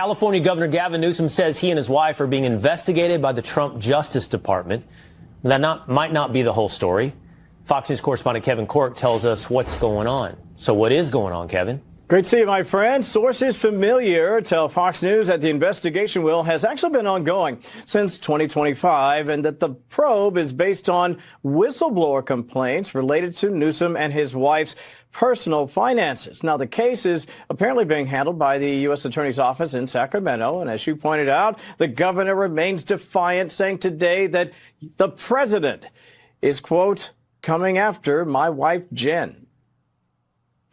California Governor Gavin Newsom says he and his wife are being investigated by the Trump Justice Department. That might not be the whole story. Fox News correspondent Kevin Cork tells us what's going on. So what is going on, Kevin? Great to see you, my friend. Sources familiar tell Fox News that the investigation has actually been ongoing since 2025 and that the probe is based on whistleblower complaints related to Newsom and his wife's personal finances. Now, the case is apparently being handled by the U.S. Attorney's Office in Sacramento. And as you pointed out, the governor remains defiant, saying today that the president is, quote, coming after my wife, Jen.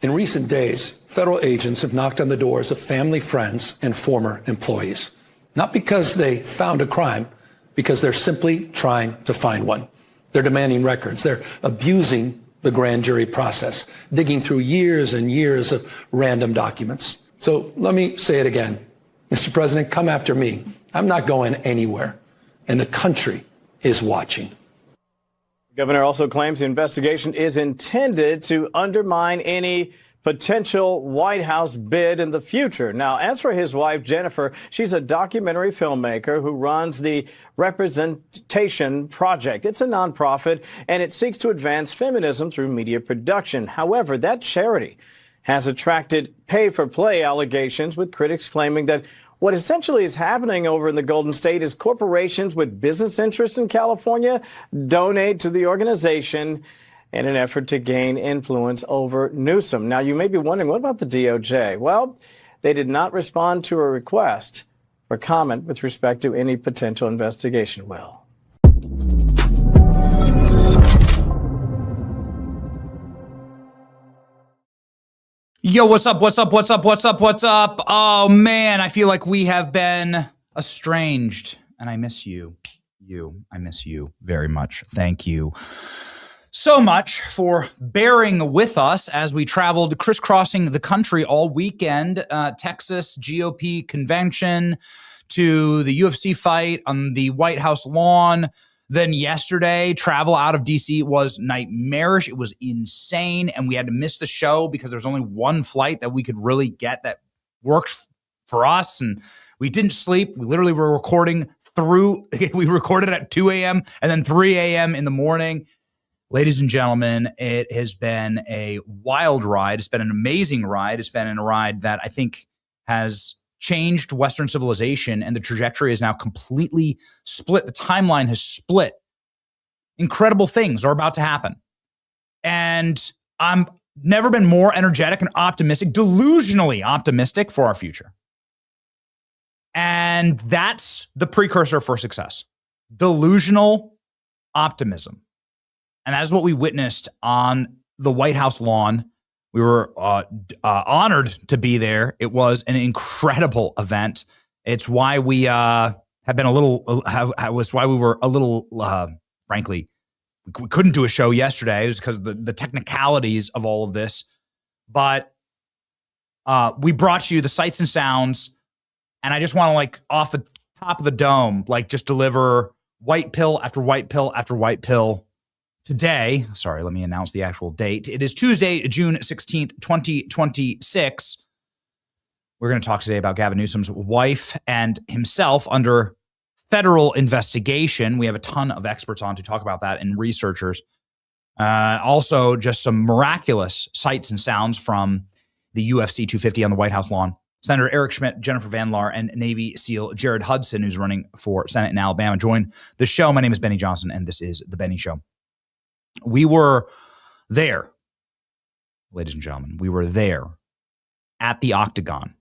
In recent days, federal agents have knocked on the doors of family, friends, and former employees. Not because they found a crime, because they're simply trying to find one. They're demanding records. They're abusing the grand jury process, digging through years and years of random documents. So let me say it again. Mr. President, come after me. I'm not going anywhere. And the country is watching. The governor also claims the investigation is intended to undermine any potential White House bid in the future. Now, as for his wife, Jennifer, she's a documentary filmmaker who runs the Representation Project. It's a nonprofit, and it seeks to advance feminism through media production. However, that charity has attracted pay-for-play allegations, with critics claiming that what essentially is happening over in the Golden State is corporations with business interests in California donate to the organization in an effort to gain influence over Newsom. Now, you may be wondering, what about the DOJ? Well, they did not respond to a request for comment with respect to any potential investigation. Well, yo, what's up? What's up? What's up? What's up? What's up? Oh, man, I feel like we have been estranged, and I miss you. I miss you very much. Thank you so much for bearing with us as we traveled crisscrossing the country all weekend. Texas GOP convention to the UFC fight on the White House lawn. Then yesterday, travel out of D.C. was nightmarish. It was insane, and we had to miss the show because there was only one flight that we could really get that worked for us, and we didn't sleep. We literally were recording we recorded at 2 a.m. and then 3 a.m. in the morning. Ladies and gentlemen, it has been a wild ride. It's been an amazing ride. It's been a ride that I think has changed Western civilization, and the trajectory is now completely split. The timeline has split. Incredible things are about to happen. And I'm never been more energetic and optimistic, delusionally optimistic for our future. And that's the precursor for success. Delusional optimism. And that is what we witnessed on the White House lawn. We were honored to be there. It was an incredible event. It's why we have been a little, was why we were a little, frankly, we couldn't do a show yesterday. It was because of the technicalities of all of this. But we brought you the sights and sounds. And I just want to, like, off the top of the dome, like, just deliver white pill after white pill after white pill. Today, sorry, let me announce the actual date. It is Tuesday, June 16th, 2026. We're going to talk today about Gavin Newsom's wife and himself under federal investigation. We have a ton of experts on to talk about that and researchers. Also, just some miraculous sights and sounds from the UFC 250 on the White House lawn. Senator Eric Schmidt, Jennifer Van Laar, and Navy SEAL Jared Hudson, who's running for Senate in Alabama, join the show. My name is Benny Johnson, and this is The Benny Show. We were there, ladies and gentlemen. We were there at the Octagon.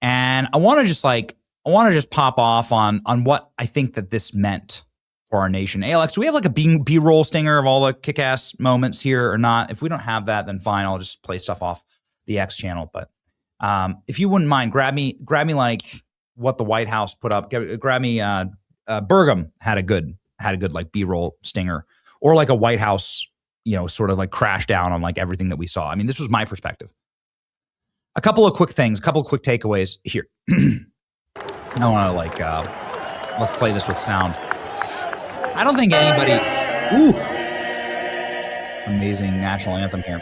And I want to just pop off on what I think that this meant for our nation. Hey, Alex, do we have like a B-roll stinger of all the kick-ass moments here or not? If we don't have that, then fine. I'll just play stuff off the X channel. But if you wouldn't mind, grab me like what the White House put up. Grab me. Burgum had a good like B-roll stinger, or like a White House, sort of like crash down on like everything that we saw. I mean, this was my perspective. A couple of quick things, a couple of quick takeaways here. I want to let's play this with sound. I don't think anybody, amazing national anthem here.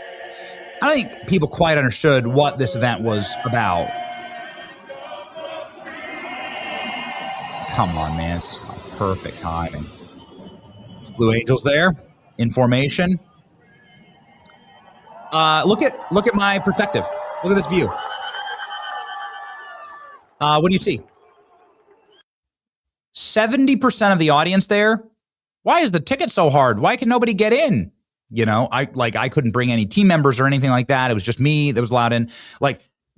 I don't think people quite understood what this event was about. come on, man. It's just like perfect timing. There's Blue Angels there in formation. Look at my perspective. Look at this view. What do you see? 70% of the audience there. Why is the ticket so hard? Why can nobody get in? I couldn't bring any team members or anything like that. It was just me that was allowed in.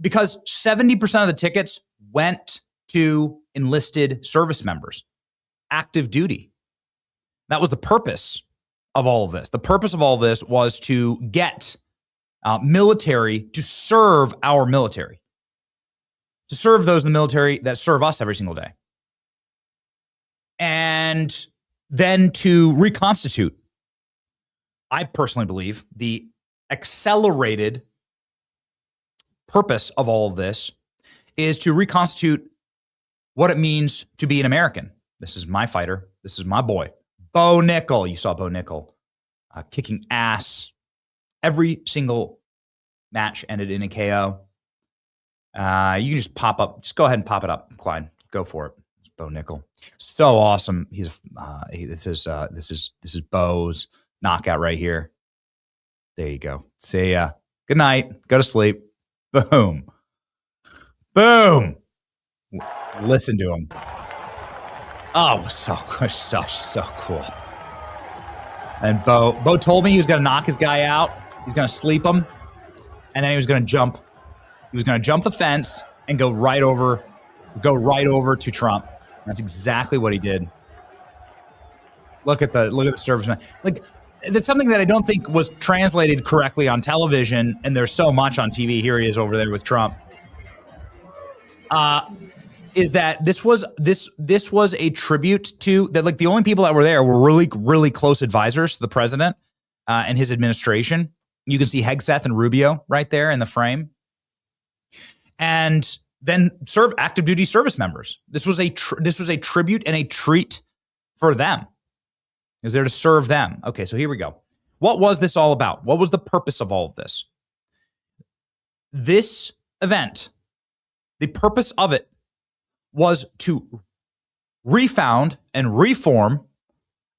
Because 70% of the tickets went to enlisted service members, active duty. That was the purpose of all of this. The purpose of all of this was to get military to serve our military, to serve those in the military that serve us every single day. And then to reconstitute, I personally believe, the accelerated purpose of all of this is to reconstitute what it means to be an American. This is my fighter. This is my boy, Bo Nickel. You saw Bo Nickel kicking ass. Every single match ended in a KO. You can just go ahead and pop it up, Klein. Go for it. It's Bo Nickel. So awesome. This is Bo's knockout right here. There you go. See ya. Good night. Go to sleep. Boom. Boom. Listen to him. Oh, so cool. And Bo told me he was going to knock his guy out. He's going to sleep him. And then he was going to jump. He was going to jump the fence and go right over to Trump. That's exactly what he did. Look at the serviceman. That's something that I don't think was translated correctly on television, and there's so much on TV. Here he is over there with Trump. Is that this was a tribute to that? The only people that were there were really, really close advisors to the president and his administration. You can see Hegseth and Rubio right there in the frame, and then serve active duty service members. This was a tribute and a treat for them. It was there to serve them. Okay, so here we go. What was this all about? What was the purpose of all of this? This event, the purpose of it was to refound and reform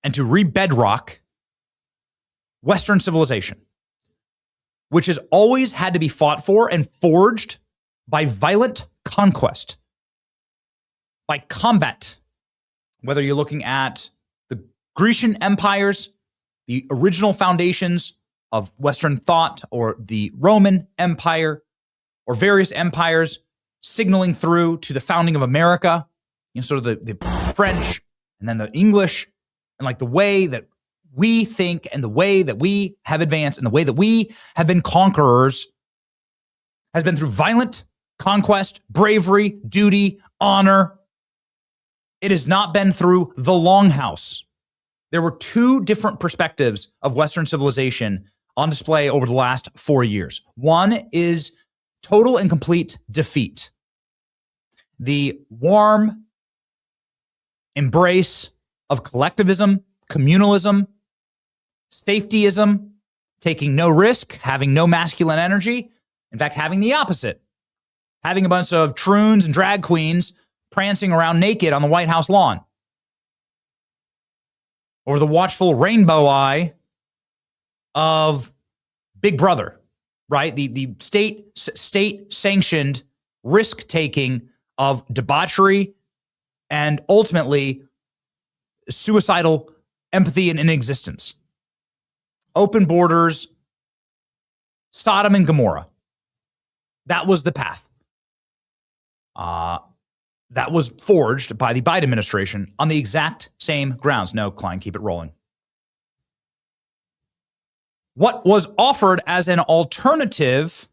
and to rebedrock Western civilization, which has always had to be fought for and forged by violent conquest, by combat, whether you're looking at the Grecian empires, the original foundations of Western thought, or the Roman Empire, or various empires signaling through to the founding of America, sort of the French and then the English, and the way that we think and the way that we have advanced and the way that we have been conquerors has been through violent conquest, bravery, duty, honor. It has not been through the longhouse. There were two different perspectives of Western civilization on display over the last 4 years. One is total and complete defeat. The warm embrace of collectivism, communalism, safetyism, taking no risk, having no masculine energy. In fact, having the opposite. Having a bunch of troons and drag queens prancing around naked on the White House lawn. Or the watchful rainbow eye of Big Brother, right? The state-sanctioned risk-taking of debauchery and ultimately suicidal empathy and inexistence. Open borders, Sodom and Gomorrah. That was the path. That was forged by the Biden administration on the exact same grounds. No, Klein, keep it rolling. What was offered as an alternative?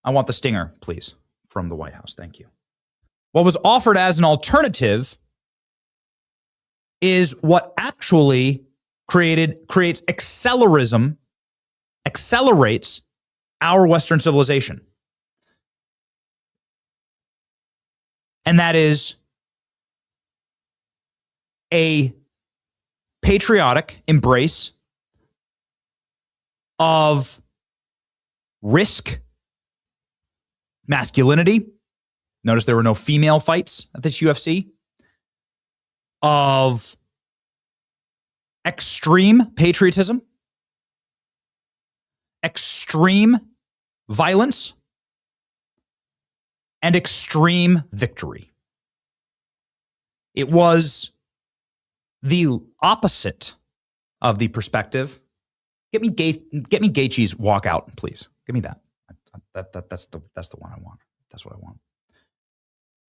I want the stinger, please, from the White House. Thank you. What was offered as an alternative is what actually creates accelerates our Western civilization. And that is a patriotic embrace of risk, masculinity, Notice there were no female fights at this UFC. Of extreme patriotism, extreme violence, and extreme victory. It was the opposite of the perspective. Get me Gaethje's walkout, please. Give me that. That's the one I want. That's what I want.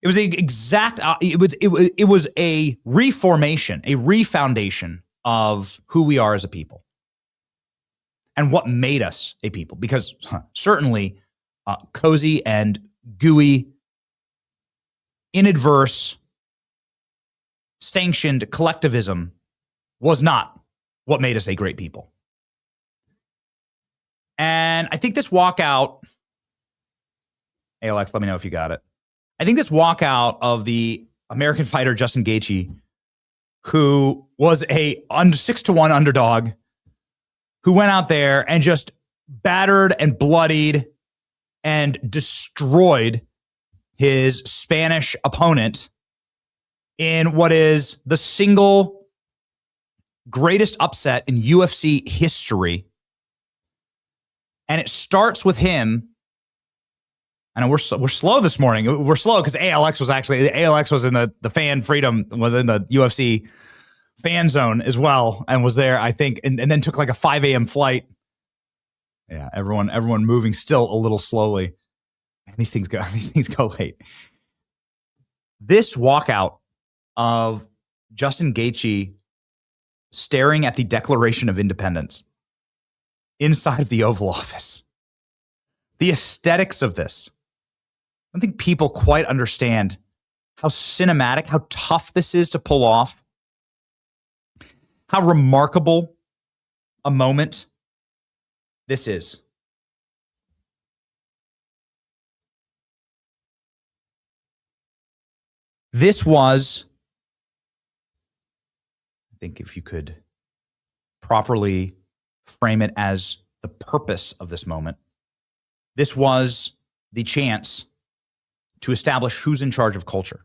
It was the exact. It was a reformation, a refoundation of who we are as a people, and what made us a people. Because certainly, cozy and gooey, inadverse, sanctioned collectivism was not what made us a great people. And I think this walkout. Hey, Alex, let me know if you got it. I think this walkout of the American fighter Justin Gaethje, who was a 6-1 underdog, who went out there and just battered and bloodied and destroyed his Spanish opponent in what is the single greatest upset in UFC history. And it starts with him. I know we're slow this morning. We're slow because ALX was in the fan freedom, was in the UFC fan zone as well, and was there, I think, and then took like a 5 a.m. flight. Yeah, everyone moving still a little slowly. And these things go late. This walkout of Justin Gaethje staring at the Declaration of Independence inside of the Oval Office. The aesthetics of this. I don't think people quite understand how cinematic, how tough this is to pull off, how remarkable a moment this is. This was, I think if you could properly frame it as the purpose of this moment, this was the chance to establish who's in charge of culture.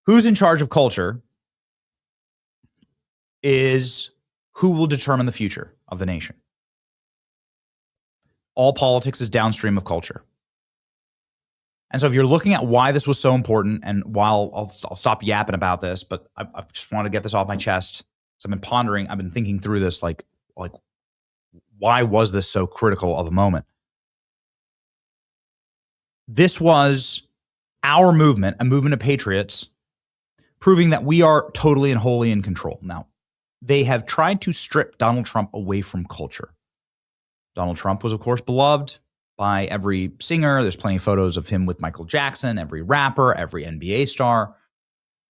Who's in charge of culture is who will determine the future of the nation. All politics is downstream of culture. And so if you're looking at why this was so important, and while I'll stop yapping about this, but I just want to get this off my chest. So I've been pondering, I've been thinking through this, like why was this so critical of a moment? This was our movement, a movement of patriots, proving that we are totally and wholly in control. Now, they have tried to strip Donald Trump away from culture. Donald Trump was, of course, beloved by every singer. There's plenty of photos of him with Michael Jackson, every rapper, every NBA star,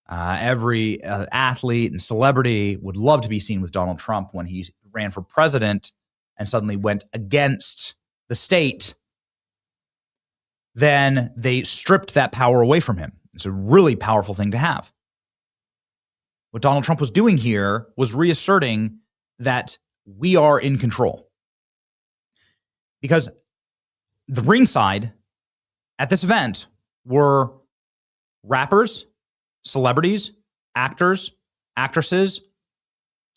every athlete and celebrity would love to be seen with Donald Trump when he ran for president and suddenly went against the state. Then they stripped that power away from him. It's a really powerful thing to have. What Donald Trump was doing here was reasserting that we are in control. Because the ringside at this event were rappers, celebrities, actors, actresses,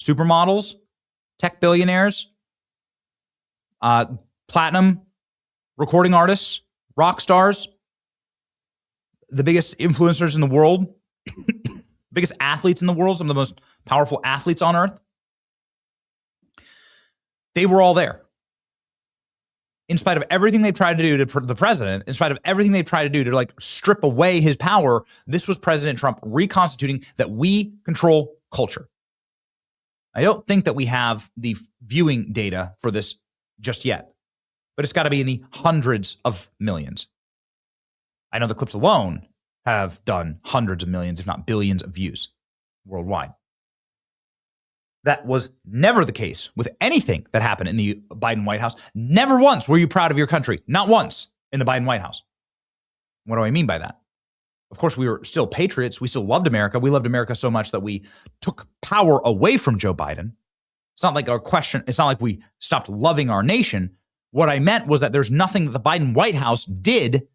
supermodels, tech billionaires, platinum recording artists, rock stars, the biggest influencers in the world, biggest athletes in the world, some of the most powerful athletes on earth. They were all there. In spite of everything they tried to do to the president, in spite of everything they tried to do to strip away his power, this was President Trump reconstituting that we control culture. I don't think that we have the viewing data for this just yet, but it's got to be in the hundreds of millions. I know the clips alone have done hundreds of millions, if not billions of views worldwide. That was never the case with anything that happened in the Biden White House. Never once were you proud of your country. Not once in the Biden White House. What do I mean by that? Of course, we were still patriots. We still loved America. We loved America so much that we took power away from Joe Biden. It's not like our question. It's not like we stopped loving our nation. What I meant was that there's nothing that the Biden White House did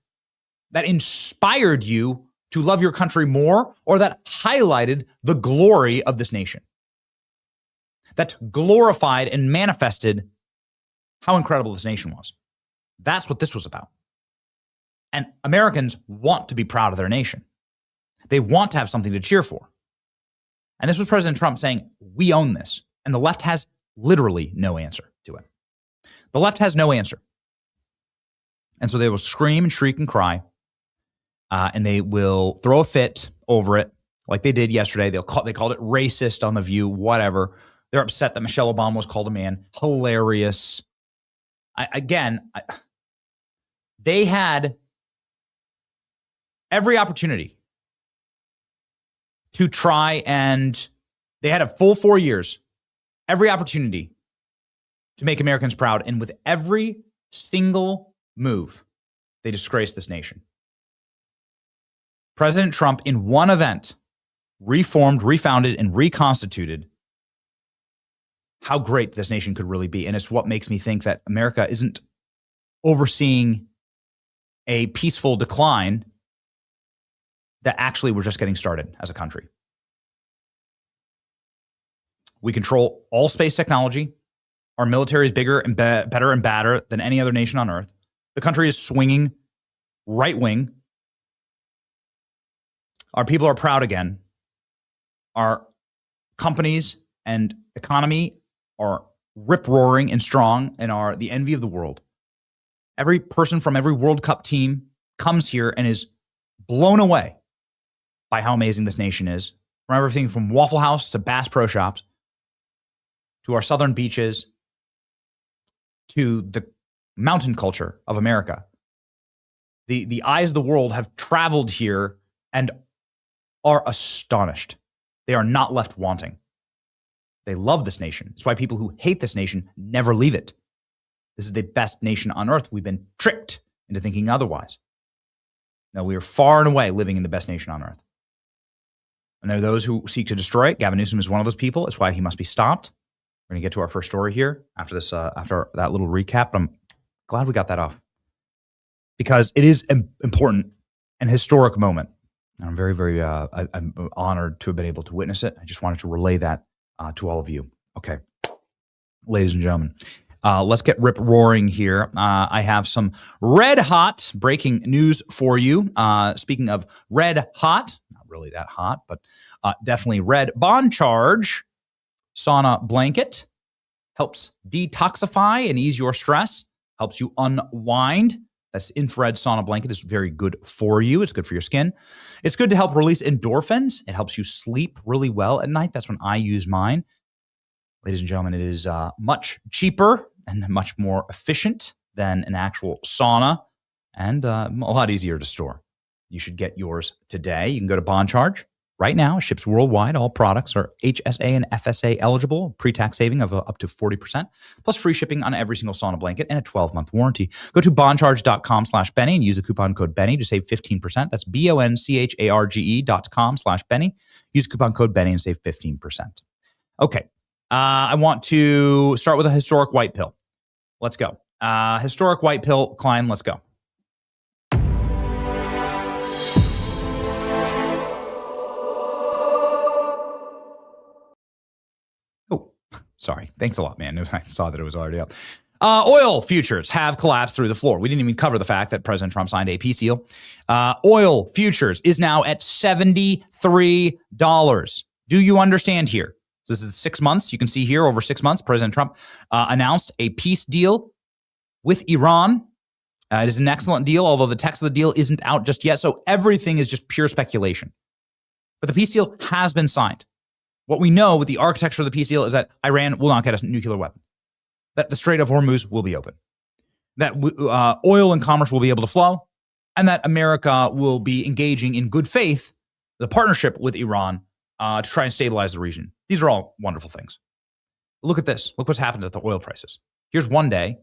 that inspired you to love your country more or that highlighted the glory of this nation, that glorified and manifested how incredible this nation was. That's what this was about. And Americans want to be proud of their nation. They want to have something to cheer for. And this was President Trump saying, we own this. And the left has literally no answer to it. The left has no answer. And so they will scream and shriek and cry. And they will throw a fit over it like they did yesterday. They called it racist on The View, whatever. They're upset that Michelle Obama was called a man. Hilarious. They had every opportunity to try, and they had a full 4 years, every opportunity to make Americans proud. And with every single move, they disgraced this nation. President Trump, in one event, reformed, refounded, and reconstituted how great this nation could really be. And it's what makes me think that America isn't overseeing a peaceful decline, that actually we're just getting started as a country. We control all space technology. Our military is bigger and better and badder than any other nation on earth. The country is swinging right wing. Our people are proud again. Our companies and economy are rip-roaring and strong and are the envy of the world. Every person from every World Cup team comes here and is blown away by how amazing this nation is. From everything from Waffle House to Bass Pro Shops, to our southern beaches, to the mountain culture of America. The eyes of the world have traveled here and are astonished. They are not left wanting. They love this nation. It's why people who hate this nation never leave it. This is the best nation on earth. We've been tricked into thinking otherwise. No, we are far and away living in the best nation on earth. And there are those who seek to destroy it. Gavin Newsom is one of those people. It's why he must be stopped. We're going to get to our first story here after this, after that little recap. I'm glad we got that off because it is an important and historic moment. And I'm very, very I'm honored to have been able to witness it. I just wanted to relay that to all of you. Okay, ladies and gentlemen, let's get rip roaring here. I have some red hot breaking news for you. Speaking of red hot, not really that hot, but definitely red. Bond charge sauna blanket helps detoxify and ease your stress, helps you unwind. This infrared sauna blanket is very good for you. It's good for your skin. It's good to help release endorphins. It helps you sleep really well at night. That's when I use mine. Ladies and gentlemen, it is much cheaper and much more efficient than an actual sauna and a lot easier to store. You should get yours today. You can go to Bond Charge right now. It ships worldwide. All products are HSA and FSA eligible. Pre-tax saving of up to 40%, plus free shipping on every single sauna blanket and a 12-month warranty. Go to bondcharge.com/Benny and use the coupon code Benny to save 15%. That's BONCHARGE.com/Benny. Use coupon code Benny and save 15%. Okay. I want to start with a historic white pill. Let's go. Historic white pill, Klein, let's go. Sorry. Thanks a lot, man. I saw that it was already up. Oil futures have collapsed through the floor. We didn't even cover the fact that President Trump signed a peace deal. Oil futures is now at $73. Do you understand here? So this is 6 months. You can see here over 6 months, President Trump announced a peace deal with Iran. It is an excellent deal, although the text of the deal isn't out just yet. So everything is just pure speculation. But the peace deal has been signed. What we know with the architecture of the peace deal is that Iran will not get a nuclear weapon, that the Strait of Hormuz will be open, that oil and commerce will be able to flow, and that America will be engaging in good faith, the partnership with Iran to try and stabilize the region. These are all wonderful things. Look at this. Look what's happened at the oil prices. Here's one day.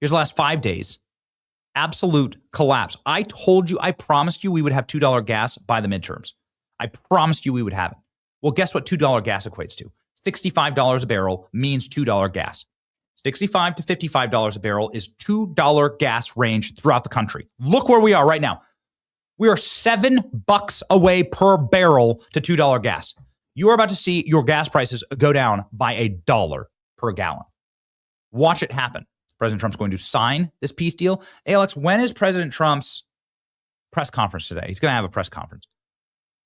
Here's the last 5 days. Absolute collapse. I told you, I promised you we would have $2 gas by the midterms. I promised you we would have it. Well, guess what $2 gas equates to? $65 a barrel means $2 gas. $65 to $55 a barrel is $2 gas range throughout the country. Look where we are right now. We are $7 away per barrel to $2 gas. You are about to see your gas prices go down by $1 per gallon. Watch it happen. President Trump's going to sign this peace deal. Alex, when is President Trump's press conference today? He's going to have a press conference.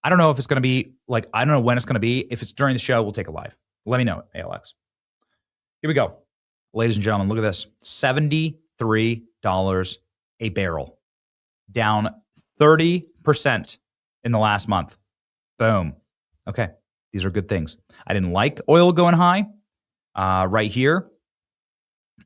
I don't know if it's going to be I don't know when it's going to be. If it's during the show, we'll take it live. Let me know, Alex. Here we go. Ladies and gentlemen, look at this. $73 a barrel. Down 30% in the last month. Boom. Okay. These are good things. I didn't like oil going high. Right here,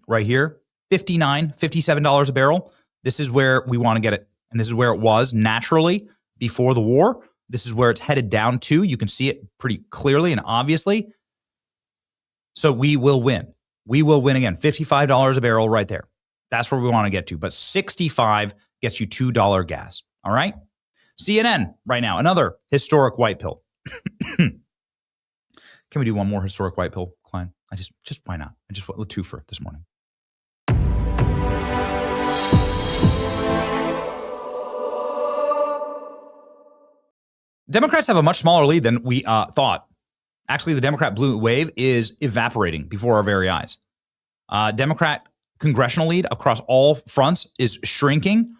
$59, $57 a barrel. This is where we want to get it. And this is where it was naturally before the war. This is where it's headed down to. You can see it pretty clearly and obviously. So we will win. We will win again. $55 a barrel right there. That's where we want to get to. But 65 gets you $2 gas. All right? CNN right now, another historic white pill. Can we do one more historic white pill, Klein? Just why not? I just want a twofer this morning. Democrats have a much smaller lead than we thought. Actually, the Democrat blue wave is evaporating before our very eyes. Democrat congressional lead across all fronts is shrinking.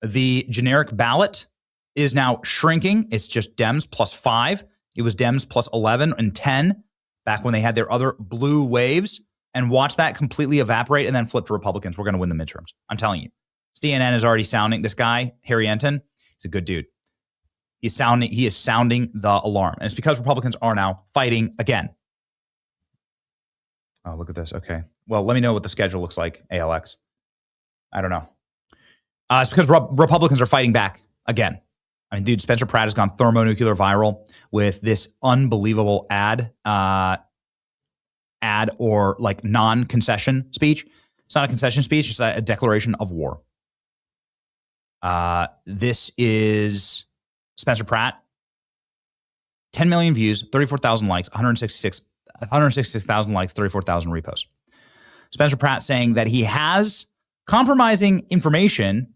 The generic ballot is now shrinking. It's just Dems plus 5. It was Dems plus 11 and 10 back when they had their other blue waves. And watch that completely evaporate and then flip to Republicans. We're going to win the midterms. I'm telling you. CNN is already sounding, this guy, Harry Enton, he's a good dude. He is sounding the alarm. And it's because Republicans are now fighting again. Oh, look at this. Okay. Well, let me know what the schedule looks like, ALX. I don't know. It's because Republicans are fighting back again. I mean, dude, Spencer Pratt has gone thermonuclear viral with this unbelievable ad or non-concession speech. It's not a concession speech. It's a declaration of war. This is Spencer Pratt. 10 million views, 34,000 likes, 166,000 likes, 34,000 reposts. Spencer Pratt saying that he has compromising information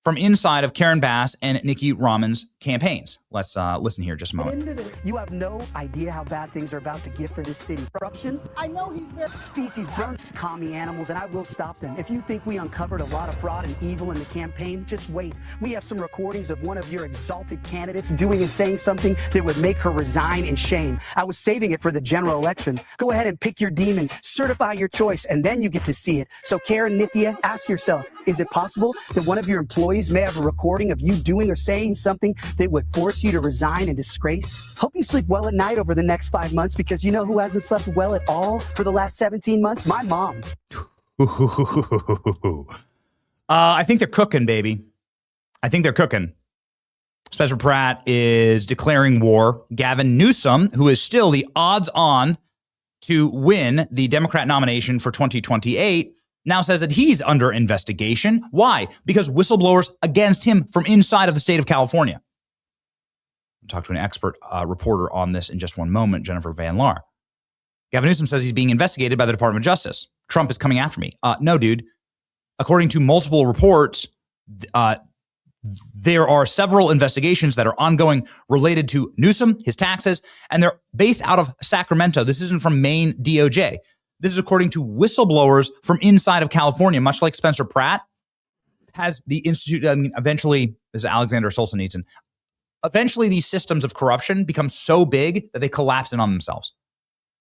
from inside of Karen Bass and Nikki Raman's campaigns. Let's listen here just a moment. You have no idea how bad things are about to get for this city. Corruption. I know he's there. Species burns commie animals, and I will stop them. If you think we uncovered a lot of fraud and evil in the campaign, just wait. We have some recordings of one of your exalted candidates doing and saying something that would make her resign in shame. I was saving it for the general election. Go ahead and pick your demon, certify your choice, and then you get to see it. So Karen Nithya, ask yourself, is it possible that one of your employees may have a recording of you doing or saying something that would force you to resign in disgrace? Hope you sleep well at night over the next 5 months, because you know who hasn't slept well at all for the last 17 months? My mom. I think they're cooking, baby. I think they're cooking. Spencer Pratt is declaring war. Gavin Newsom, who is still the odds-on to win the Democrat nomination for 2028, now says that he's under investigation. Why? Because whistleblowers against him from inside of the state of California. I'll talk to an expert reporter on this in just one moment, Jennifer Van Laar. Gavin Newsom says he's being investigated by the Department of Justice. Trump is coming after me. No, dude. According to multiple reports, there are several investigations that are ongoing related to Newsom, his taxes, and they're based out of Sacramento. This isn't from Maine DOJ. This is according to whistleblowers from inside of California, much like Spencer Pratt has the institute. I mean, eventually, this is Alexander Solzhenitsyn. Eventually, these systems of corruption become so big that they collapse in on themselves.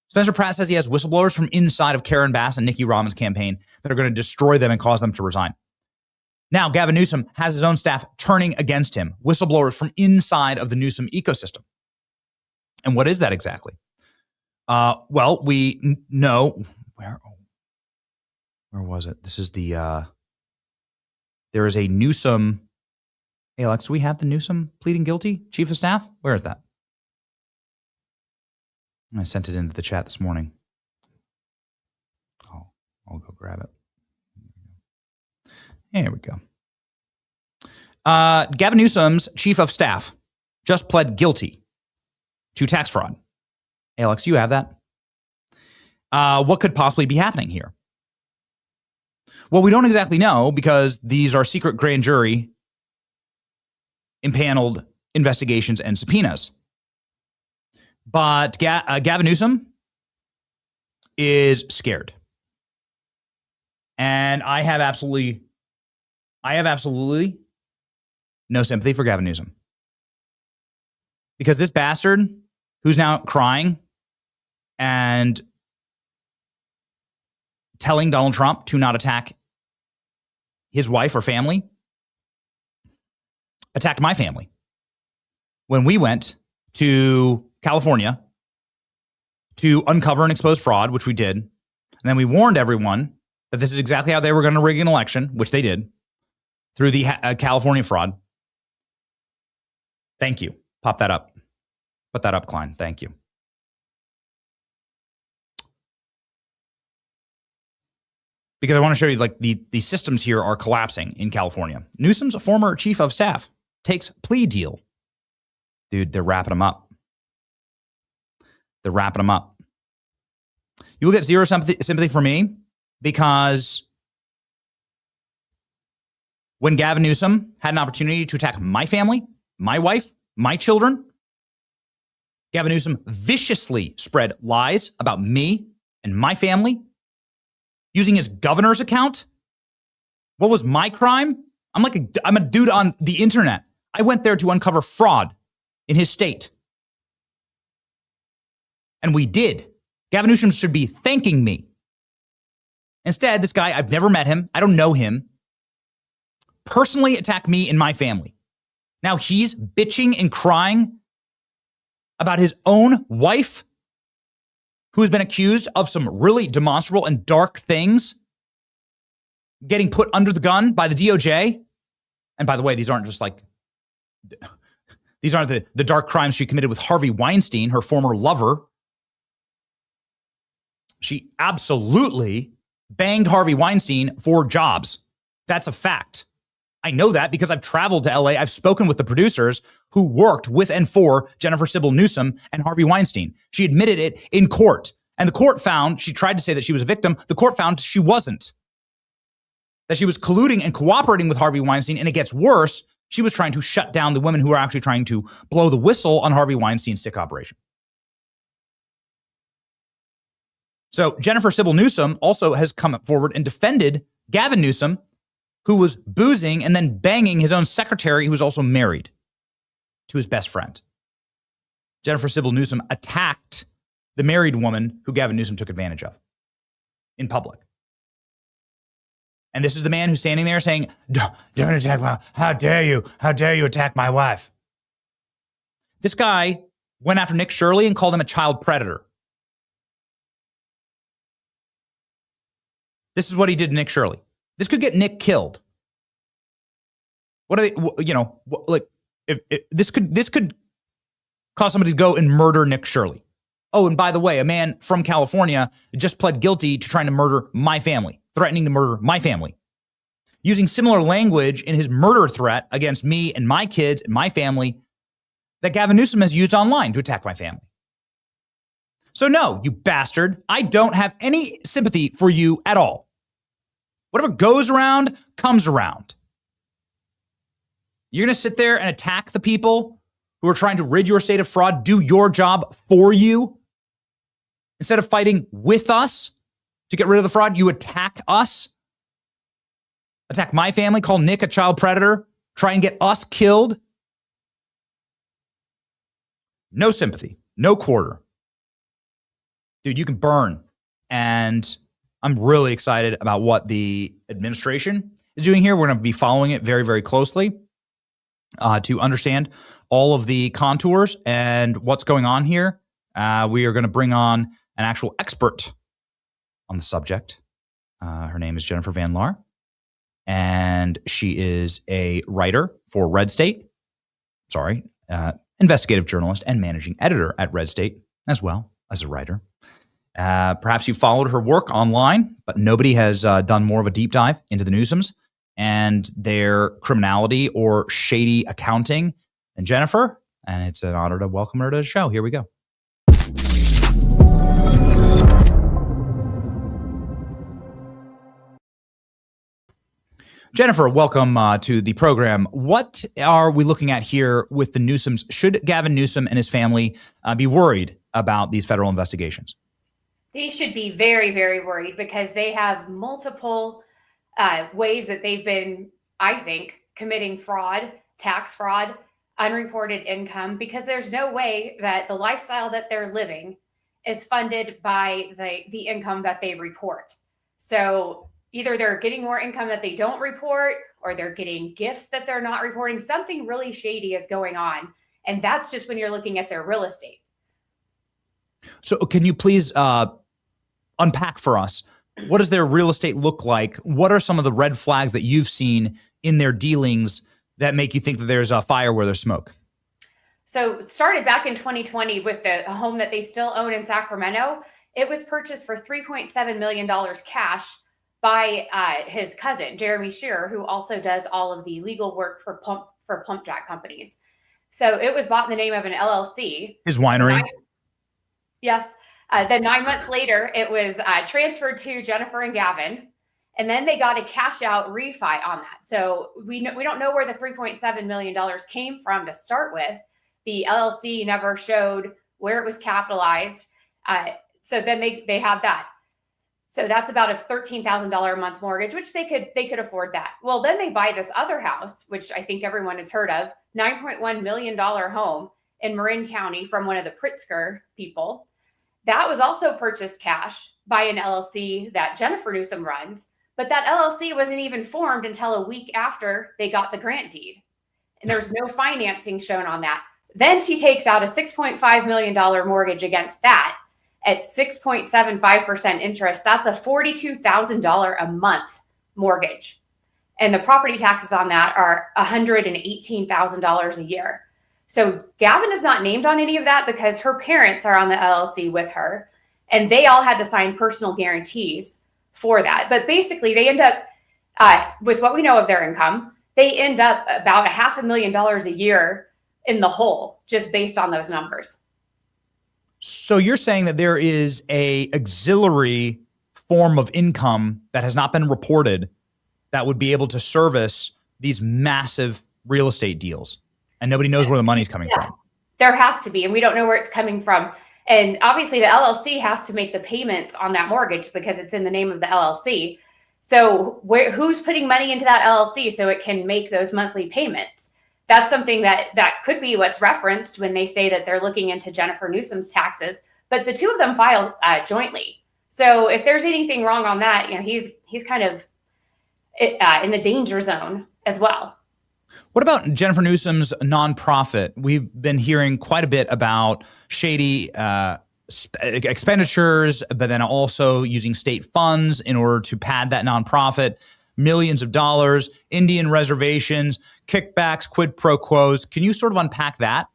Spencer Pratt says he has whistleblowers from inside of Karen Bass and Nikki Raman's campaign that are going to destroy them and cause them to resign. Now, Gavin Newsom has his own staff turning against him, whistleblowers from inside of the Newsom ecosystem. And what is that exactly? Well, we know where was it? This is there is a Newsom. Hey, Alex, do we have the Newsom pleading guilty? Chief of Staff? Where is that? I sent it into the chat this morning. Oh, I'll go grab it. Here we go. Gavin Newsom's chief of staff just pled guilty to tax fraud. Alex, you have that? what could possibly be happening here? Well, we don't exactly know because these are secret grand jury impaneled investigations and subpoenas. But Gavin Newsom is scared. And I have absolutely no sympathy for Gavin Newsom. Because this bastard who's now crying and telling Donald Trump to not attack his wife or family, attacked my family. When we went to California to uncover and expose fraud, which we did, and then we warned everyone that this is exactly how they were going to rig an election, which they did, through the California fraud. Thank you. Pop that up. Put that up, Klein. Thank you. Because I want to show you, like, the systems here are collapsing in California. Newsom's former chief of staff takes plea deal. Dude, they're wrapping him up. They're wrapping him up. You will get zero sympathy for me because when Gavin Newsom had an opportunity to attack my family, my wife, my children, Gavin Newsom viciously spread lies about me and my family using his governor's account. What was my crime? I'm a dude on the internet. I went there to uncover fraud in his state. And we did. Gavin Newsom should be thanking me. Instead, this guy, I've never met him. I don't know him. Personally attacked me and my family. Now he's bitching and crying about his own wife, who has been accused of some really demonstrable and dark things, getting put under the gun by the DOJ. And by the way, these aren't the dark crimes she committed with Harvey Weinstein, her former lover. She absolutely banged Harvey Weinstein for jobs. That's a fact. I know that because I've traveled to LA. I've spoken with the producers who worked with and for Jennifer Sybil Newsom and Harvey Weinstein. She admitted it in court. And the court found, she tried to say that she was a victim. The court found she wasn't. That she was colluding and cooperating with Harvey Weinstein. And it gets worse. She was trying to shut down the women who were actually trying to blow the whistle on Harvey Weinstein's sick operation. So Jennifer Sybil Newsom also has come forward and defended Gavin Newsom, who was boozing and then banging his own secretary, who was also married to his best friend. Jennifer Sybil Newsom attacked the married woman who Gavin Newsom took advantage of in public. And this is the man who's standing there saying, don't attack my, how dare you attack my wife? This guy went after Nick Shirley and called him a child predator. This is what he did to Nick Shirley. This could get Nick killed. What are they, this could cause somebody to go and murder Nick Shirley. Oh, and by the way, a man from California just pled guilty to trying to murder my family, threatening to murder my family, using similar language in his murder threat against me and my kids and my family that Gavin Newsom has used online to attack my family. So no, you bastard, I don't have any sympathy for you at all. Whatever goes around, comes around. You're going to sit there and attack the people who are trying to rid your state of fraud, do your job for you. Instead of fighting with us to get rid of the fraud, you attack us. Attack my family, call Nick a child predator, try and get us killed. No sympathy, no quarter. Dude, you can burn. And I'm really excited about what the administration is doing here. We're going to be following it very, very closely to understand all of the contours and what's going on here. We are going to bring on an actual expert on the subject. Her name is Jennifer Van Laar, and she is a writer for Red State. Investigative journalist and managing editor at Red State, as well as a writer. Perhaps you followed her work online, but nobody has done more of a deep dive into the Newsoms and their criminality or shady accounting than Jennifer. And it's an honor to welcome her to the show. Here we go. Jennifer, welcome to the program. What are we looking at here with the Newsoms? Should Gavin Newsom and his family be worried about these federal investigations? They should be very, very worried because they have multiple ways that they've been, I think, committing fraud, tax fraud, unreported income, because there's no way that the lifestyle that they're living is funded by the income that they report. So either they're getting more income that they don't report, or they're getting gifts that they're not reporting. Something really shady is going on. And that's just when you're looking at their real estate. So can you please unpack for us, what does their real estate look like? What are some of the red flags that you've seen in their dealings that make you think that there's a fire where there's smoke? So it started back in 2020 with a home that they still own in Sacramento. It was purchased for $3.7 million cash by his cousin, Jeremy Shearer, who also does all of the legal work for pump jack companies. So it was bought in the name of an LLC. His winery? Yes. Then 9 months later, it was transferred to Jennifer and Gavin. And then they got a cash out refi on that. So we don't know where the $3.7 million came from to start with. The LLC never showed where it was capitalized. So then they had that. So that's about a $13,000 a month mortgage, which they could afford that. Well, then they buy this other house, which I think everyone has heard of, $9.1 million home in Marin County from one of the Pritzker people. That was also purchased cash by an LLC that Jennifer Newsom runs, but that LLC wasn't even formed until a week after they got the grant deed. And there's no financing shown on that. Then she takes out a $6.5 million mortgage against that at 6.75% interest. That's a $42,000 a month mortgage. And the property taxes on that are $118,000 a year. So Gavin is not named on any of that because her parents are on the LLC with her, and they all had to sign personal guarantees for that. But basically, they end up, with what we know of their income, they end up about $500,000 a year in the hole, just based on those numbers. So you're saying that there is a auxiliary form of income that has not been reported that would be able to service these massive real estate deals, and nobody knows where the money's coming from. There has to be, and we don't know where it's coming from. And obviously the LLC has to make the payments on that mortgage because it's in the name of the LLC. So who's putting money into that LLC so it can make those monthly payments? That's something that could be what's referenced when they say that they're looking into Jennifer Newsom's taxes. But the two of them filed jointly. So if there's anything wrong on that, he's kind of in the danger zone as well. What about Jennifer Newsom's nonprofit? We've been hearing quite a bit about shady expenditures, but then also using state funds in order to pad that nonprofit. Millions of dollars, Indian reservations, kickbacks, quid pro quos. Can you sort of unpack that?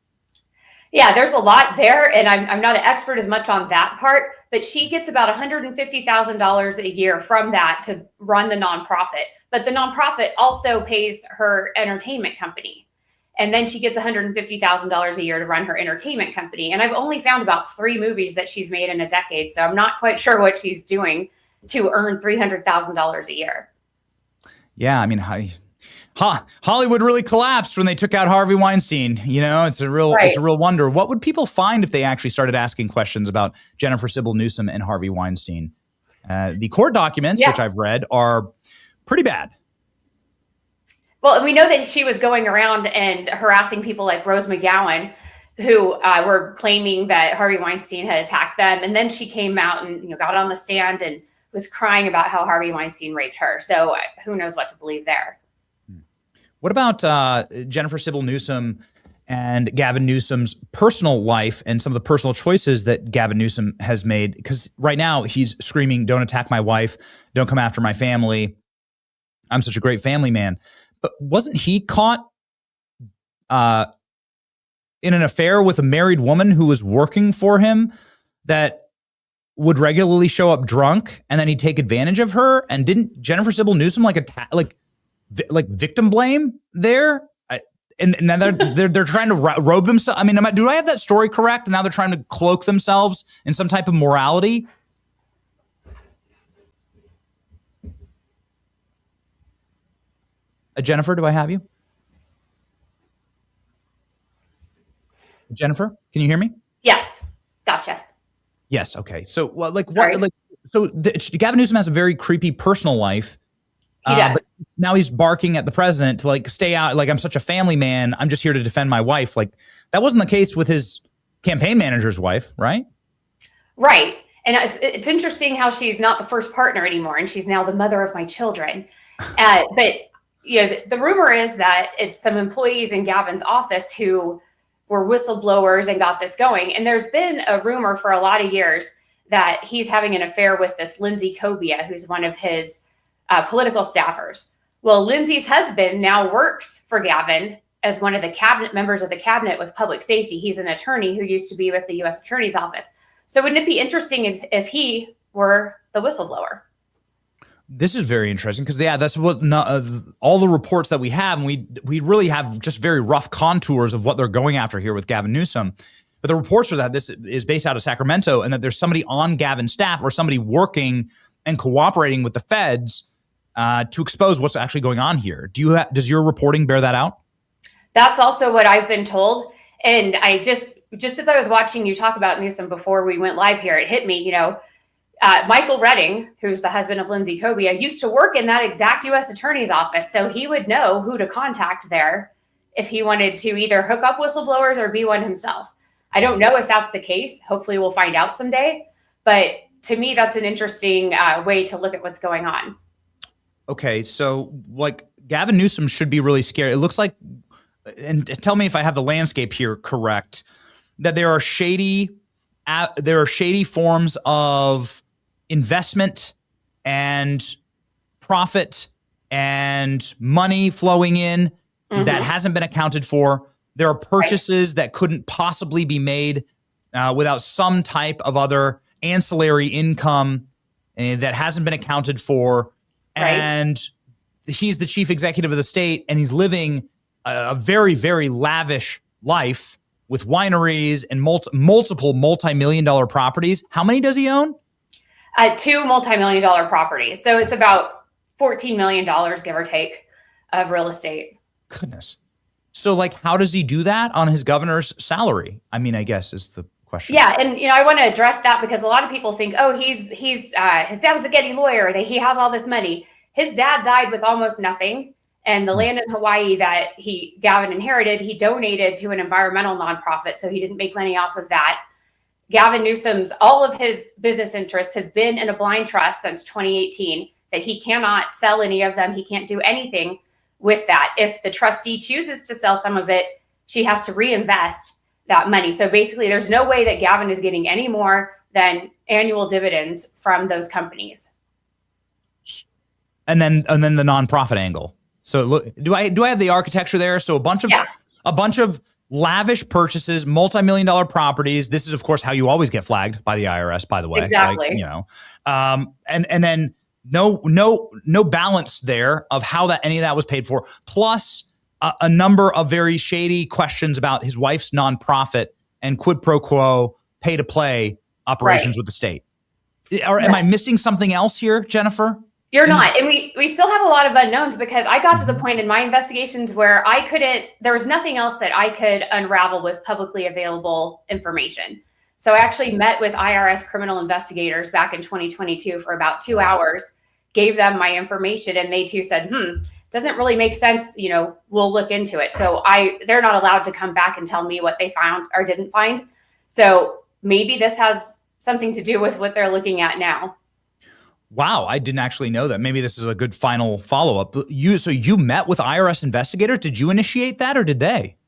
Yeah, there's a lot there, and I'm not an expert as much on that part, but she gets about $150,000 a year from that to run the nonprofit. But the nonprofit also pays her entertainment company. And then she gets $150,000 a year to run her entertainment company. And I've only found about 3 movies that she's made in a decade, so I'm not quite sure what she's doing to earn $300,000 a year. Yeah, I mean, Hollywood really collapsed when they took out Harvey Weinstein. It's a real wonder. What would people find if they actually started asking questions about Jennifer Sybil Newsom and Harvey Weinstein? The court documents, which I've read, are pretty bad. Well, we know that she was going around and harassing people like Rose McGowan, who were claiming that Harvey Weinstein had attacked them. And then she came out and got on the stand and was crying about how Harvey Weinstein raped her. So who knows what to believe there. What about Jennifer Sybil Newsom and Gavin Newsom's personal life and some of the personal choices that Gavin Newsom has made? Because right now he's screaming, "Don't attack my wife. Don't come after my family. I'm such a great family man." But wasn't he caught in an affair with a married woman who was working for him that would regularly show up drunk, and then he'd take advantage of her? And didn't Jennifer Sybil Newsom like victim blame there? And now they're trying to robe themselves. I mean, do I have that story correct? And now they're trying to cloak themselves in some type of morality. Jennifer, do I have you? Jennifer, can you hear me? Yes. Gotcha. Yes. Okay. So, well, Sorry. Gavin Newsom has a very creepy personal life. He does. But now he's barking at the president to stay out. I'm such a family man. I'm just here to defend my wife. That wasn't the case with his campaign manager's wife, right? Right. And it's interesting how she's not the first partner anymore, and she's now the mother of my children. But the rumor is that it's some employees in Gavin's office who were whistleblowers and got this going. And there's been a rumor for a lot of years that he's having an affair with this Lindsay Cobia, who's one of his political staffers. Well, Lindsay's husband now works for Gavin as one of the cabinet members of the cabinet with public safety. He's an attorney who used to be with the U.S. Attorney's Office. So wouldn't it be interesting if he were the whistleblower? This is very interesting because, that's what all the reports that we have, and we really have just very rough contours of what they're going after here with Gavin Newsom. But the reports are that this is based out of Sacramento and that there's somebody on Gavin's staff or somebody working and cooperating with the feds to expose what's actually going on here. Does your reporting bear that out? That's also what I've been told. And I just as I was watching you talk about Newsom before we went live here, it hit me, Michael Redding, who's the husband of Lindsay Cobia, used to work in that exact U.S. Attorney's Office. So he would know who to contact there if he wanted to either hook up whistleblowers or be one himself. I don't know if that's the case. Hopefully we'll find out someday. But to me, that's an interesting way to look at what's going on. Okay, so Gavin Newsom should be really scared. It looks like, and tell me if I have the landscape here correct, that there are shady forms of investment and profit and money flowing in that hasn't been accounted for. There are purchases that couldn't possibly be made without some type of other ancillary income that hasn't been accounted for. Right. And he's the chief executive of the state, and he's living a very, very lavish life with wineries and multiple multi-million-dollar properties. How many does he own? 2 multi-million-dollar properties. So it's about $14 million, give or take, of real estate. Goodness. So how does he do that on his governor's salary? I mean, I guess is the question. Yeah. And, I want to address that because a lot of people think, his dad was a Getty lawyer. He has all this money. His dad died with almost nothing. And the land in Hawaii that Gavin inherited, he donated to an environmental nonprofit. So he didn't make money off of that. Gavin Newsom's, all of his business interests have been in a blind trust since 2018 that he cannot sell any of them. He can't do anything with that. If the trustee chooses to sell some of it, she has to reinvest that money. So basically, there's no way that Gavin is getting any more than annual dividends from those companies. And then the nonprofit angle. So look, do I have the architecture there? So a bunch of lavish purchases, multi-million-dollar properties. This is, of course, how you always get flagged by the IRS, by the way. Exactly. And then no balance there of how any of that was paid for. Plus a number of very shady questions about his wife's nonprofit and quid pro quo pay to play operations with the state. Am I missing something else here, Jennifer? You're not. And we still have a lot of unknowns because I got to the point in my investigations where there was nothing else that I could unravel with publicly available information. So I actually met with IRS criminal investigators back in 2022 for about 2 hours, gave them my information, and they too said, doesn't really make sense. We'll look into it. So they're not allowed to come back and tell me what they found or didn't find. So maybe this has something to do with what they're looking at now. Wow, I didn't actually know that. Maybe this is a good final follow-up. So you met with IRS investigators? Did you initiate that or did they?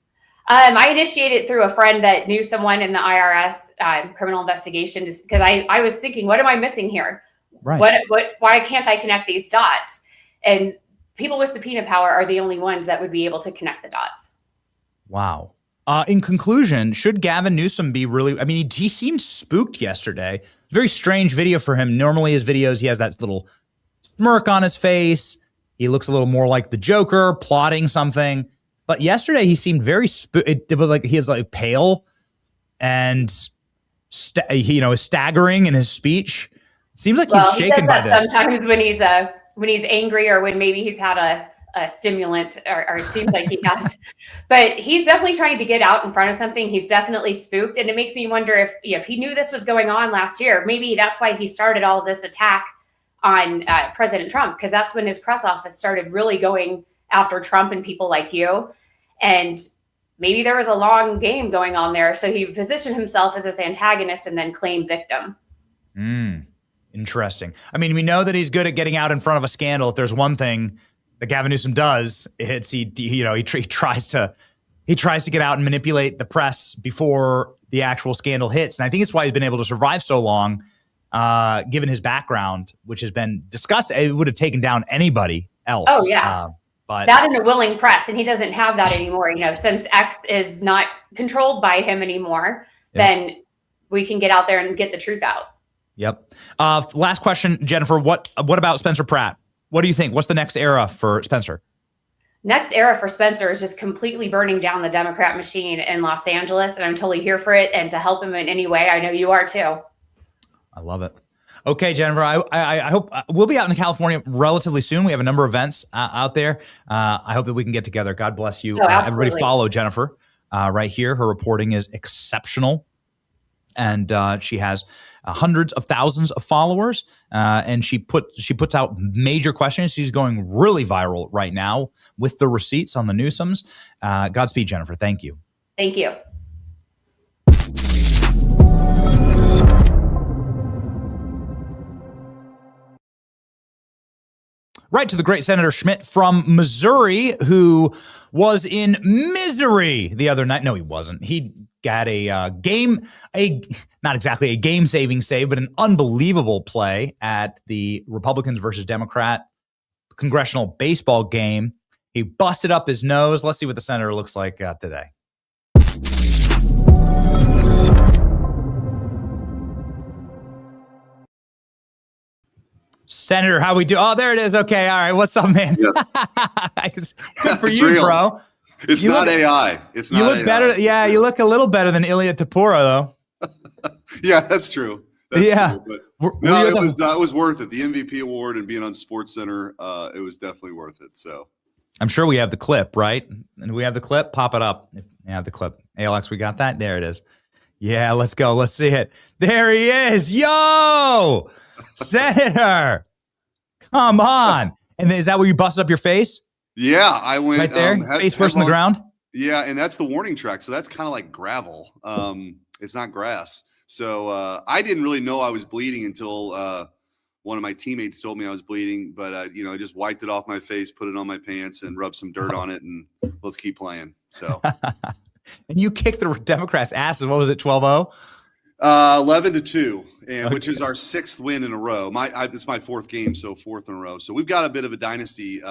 I initiated through a friend that knew someone in the IRS criminal investigation because I was thinking, what am I missing here? Right. Why can't I connect these dots? And people with subpoena power are the only ones that would be able to connect the dots. Wow. In conclusion, should Gavin Newsom be he seemed spooked yesterday. Very strange video for him. Normally his videos, he has that little smirk on his face. He looks a little more like the Joker plotting something. But yesterday he seemed very it was like he is pale and staggering in his speech. It seems like he's shaken by this. Sometimes when he's angry or when maybe he's had stimulant, or it seems like he has. But he's definitely trying to get out in front of something. He's definitely spooked. And it makes me wonder if he knew this was going on last year, maybe that's why he started all of this attack on President Trump, because that's when his press office started really going after Trump and people like you. And maybe there was a long game going on there. So he positioned himself as this antagonist and then claimed victim. Interesting. I mean, we know that he's good at getting out in front of a scandal. If there's one thing that Gavin Newsom does, it's he tries to get out and manipulate the press before the actual scandal hits. And I think it's why he's been able to survive so long, given his background, which has been discussed. It would have taken down anybody else. Oh, yeah. But that and a willing press, and he doesn't have that anymore. Since X is not controlled by him anymore, then we can get out there and get the truth out. Yep. Last question, Jennifer. What about Spencer Pratt? What do you think? What's the next era for Spencer? Next era for Spencer is just completely burning down the Democrat machine in Los Angeles, and I'm totally here for it and to help him in any way. I know you are too. I love it. Okay, Jennifer, I hope we'll be out in California relatively soon. We have a number of events out there. I hope that we can get together. God bless you. Everybody follow Jennifer right here. Her reporting is exceptional. And she has hundreds of thousands of followers. And she puts out major questions. She's going really viral right now with the receipts on the Newsoms. Godspeed, Jennifer. Thank you. Thank you. Right to the great Senator Schmidt from Missouri, who was in misery the other night. No, he wasn't. He got not exactly a game-saving save, but an unbelievable play at the Republicans versus Democrat congressional baseball game. He busted up his nose. Let's see what the senator looks like today. Senator, how we do? Oh, there it is. Okay. All right. What's up, man? Yeah. Good for you, real. Bro. It's not AI. It's not You look AI. better. Yeah, you look a little better than Ilya Tapura, though. Yeah, that's true. That's true. But no, it was worth it. The MVP award and being on SportsCenter, it was definitely worth it. So I'm sure we have the clip, right? And we have the clip. Pop it up. If you have the clip. ALX, we got that. There it is. Yeah, let's go. Let's see it. There he is. Yo! Senator, come on. And is that where you busted up your face? Yeah, I went right there, face first on the ground. Yeah, and that's the warning track. So that's kind of like gravel. It's not grass. So I didn't really know I was bleeding until one of my teammates told me I was bleeding. But I just wiped it off my face, put it on my pants, and rubbed some dirt on it, and let's keep playing. So, and you kicked the Democrats' asses. What was it, 12-0? 11-2, and which is our sixth win in a row. It's my fourth game, so fourth in a row. So we've got a bit of a dynasty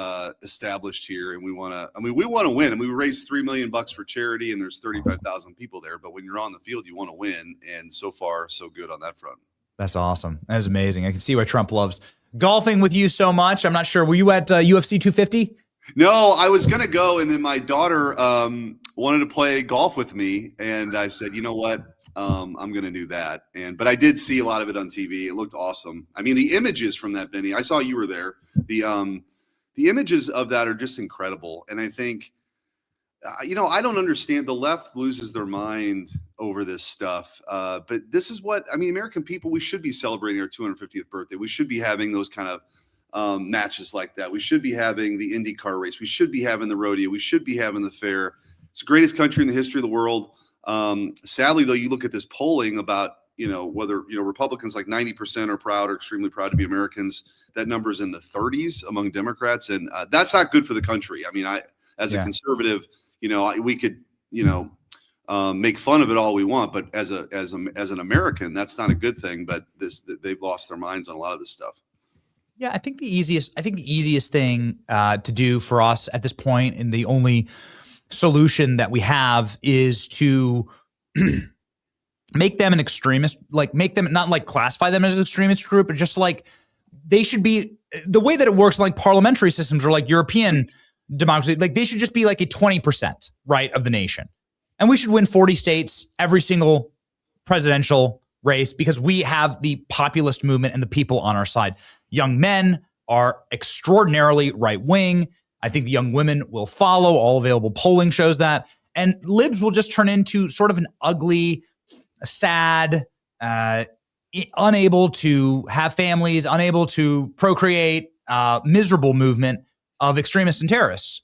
established here, and we want to. I mean, we want to win, and we raised $3 million for charity, and there's 35,000 people there. But when you're on the field, you want to win, and so far, so good on that front. That's awesome. That is amazing. I can see why Trump loves golfing with you so much. I'm not sure. Were you at UFC 250? No, I was gonna go, and then my daughter wanted to play golf with me, and I said, you know what? I'm going to do that. But I did see a lot of it on TV. It looked awesome. I mean, the images from that, Benny, I saw you were there. The images of that are just incredible. And I think, I don't understand. The left loses their mind over this stuff. But this is American people, we should be celebrating our 250th birthday. We should be having those kind of matches like that. We should be having the IndyCar race. We should be having the rodeo. We should be having the fair. It's the greatest country in the history of the world. Sadly, though, you look at this polling about, whether, Republicans like 90% are proud or extremely proud to be Americans. That number's in the 30s among Democrats. And that's not good for the country. I mean, as a conservative, we could, make fun of it all we want. But as an American, that's not a good thing. But they've lost their minds on a lot of this stuff. Yeah, I think the easiest thing to do for us at this point, and the only solution that we have, is to make them an extremist, make them not classify them as an extremist group, but just they should be the way that it works in parliamentary systems or European democracy. They should just be a 20%, right, of the nation. And we should win 40 states every single presidential race because we have the populist movement and the people on our side. Young men are extraordinarily right-wing. I think the young women will follow. All available polling shows that. And libs will just turn into sort of an ugly, sad, unable to have families, unable to procreate, miserable movement of extremists and terrorists.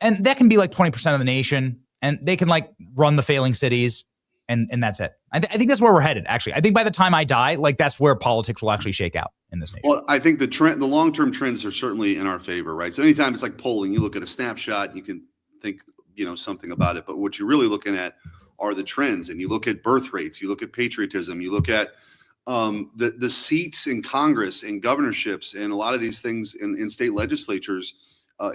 And that can be like 20% of the nation, and they can like run the failing cities, and that's it. I think that's where we're headed, actually. I think by the time I die, like that's where politics will actually shake out in this nation. Well, I think the long-term trends are certainly in our favor, right? So anytime it's like polling, you look at a snapshot, you can think, something about it. But what you're really looking at are the trends, and you look at birth rates, you look at patriotism, you look at the seats in Congress and governorships and a lot of these things in state legislatures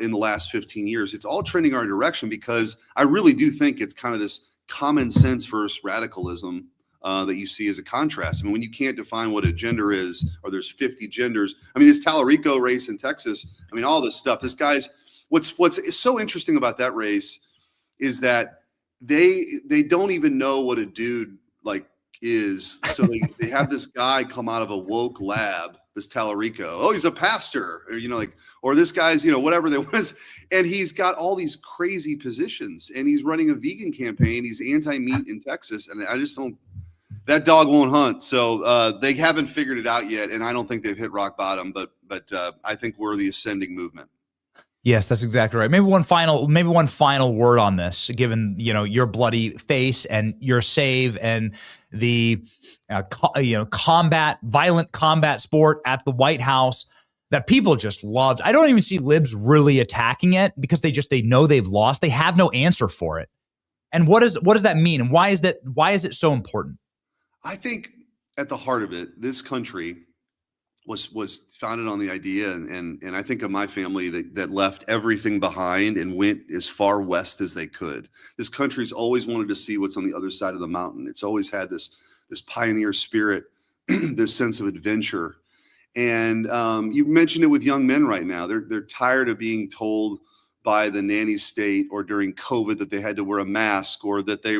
in the last 15 years. It's all trending our direction because I really do think it's kind of this common sense versus radicalism that you see as a contrast. I mean, when you can't define what a gender is, or there's 50 genders. I mean, this Tallarico race in Texas, I mean, all this stuff, this guy's, what's so interesting about that race is that they don't even know what a dude like is. So they have this guy come out of a woke lab, this Tallarico. Oh, he's a pastor, or, or this guy's, whatever there was. And he's got all these crazy positions, and he's running a vegan campaign. He's anti-meat in Texas. And I just don't, that dog won't hunt. So they haven't figured it out yet. And I don't think they've hit rock bottom, but I think we're the ascending movement. Yes, that's exactly right. Maybe one final word on this, given your bloody face and your save and the violent combat sport at the White House that people just loved. I don't even see libs really attacking it because they know they've lost. They have no answer for it. And what does that mean? And why is it so important? I think at the heart of it, this country was founded on the idea, and I think of my family that left everything behind and went as far west as they could. This country's always wanted to see what's on the other side of the mountain. It's always had this pioneer spirit, this sense of adventure. And you mentioned it with young men right now. They're tired of being told by the nanny state or during COVID that they had to wear a mask or that they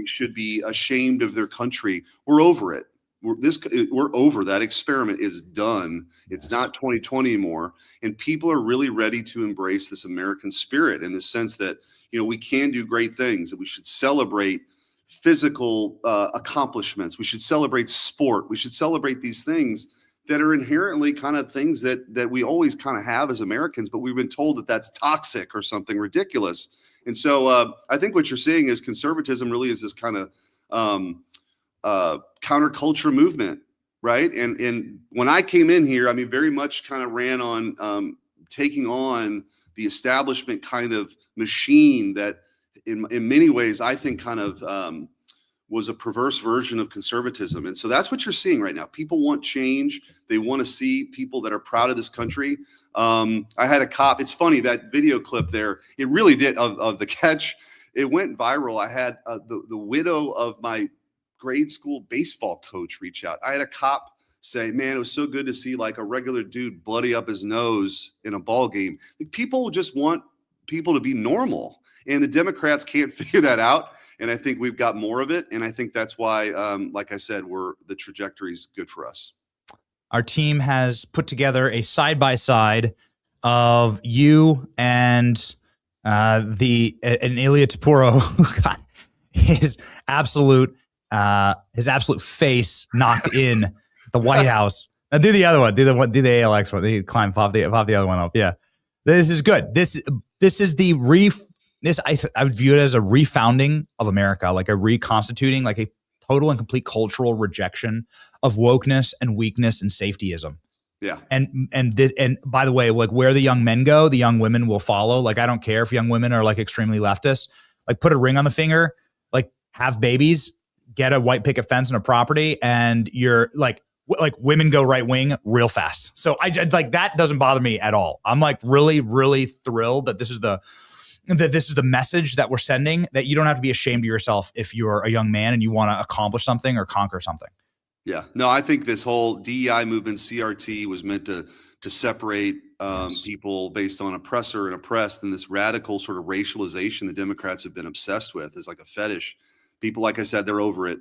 should be ashamed of their country. We're over it. We're over. That experiment is done. It's not 2020 anymore. And people are really ready to embrace this American spirit in the sense that, we can do great things, that we should celebrate physical accomplishments. We should celebrate sport. We should celebrate these things that are inherently kind of things that we always kind of have as Americans, but we've been told that that's toxic or something ridiculous. And so I think what you're seeing is conservatism really is this kind of counterculture movement, right? And when I came in here, I mean, very much kind of ran on taking on the establishment kind of machine that in many ways I think kind of was a perverse version of conservatism. And so that's what you're seeing right now. People want change. They want to see people that are proud of this country. I had a cop. It's funny, that video clip there, it really did of the catch. It went viral. I had the widow of my grade school baseball coach reach out. I had a cop say, man, it was so good to see like a regular dude bloody up his nose in a ball game. Like, people just want people to be normal, and the Democrats can't figure that out. And I think we've got more of it. And I think that's why, like I said, the trajectory is good for us. Our team has put together a side-by-side of you and Ilya Tapuro, who got his absolute face knocked in the White House. Now do the other one. Do the ALX one. They pop the other one up. Yeah, this is good. This is the I would view it as a refounding of America, like a reconstituting, like a total and complete cultural rejection of wokeness and weakness and safetyism. Yeah. And by the way, like where the young men go, the young women will follow. Like, I don't care if young women are like extremely leftist, like put a ring on the finger, like have babies, get a white picket fence and a property, and you're like women go right wing real fast. So I like, that doesn't bother me at all. I'm like really, really thrilled that this is the message that we're sending, that you don't have to be ashamed of yourself if you're a young man and you want to accomplish something or conquer something. Yeah, no, I think this whole DEI movement, CRT, was meant to separate people based on oppressor and oppressed, and this radical sort of racialization the Democrats have been obsessed with is like a fetish. People, like I said, they're over it.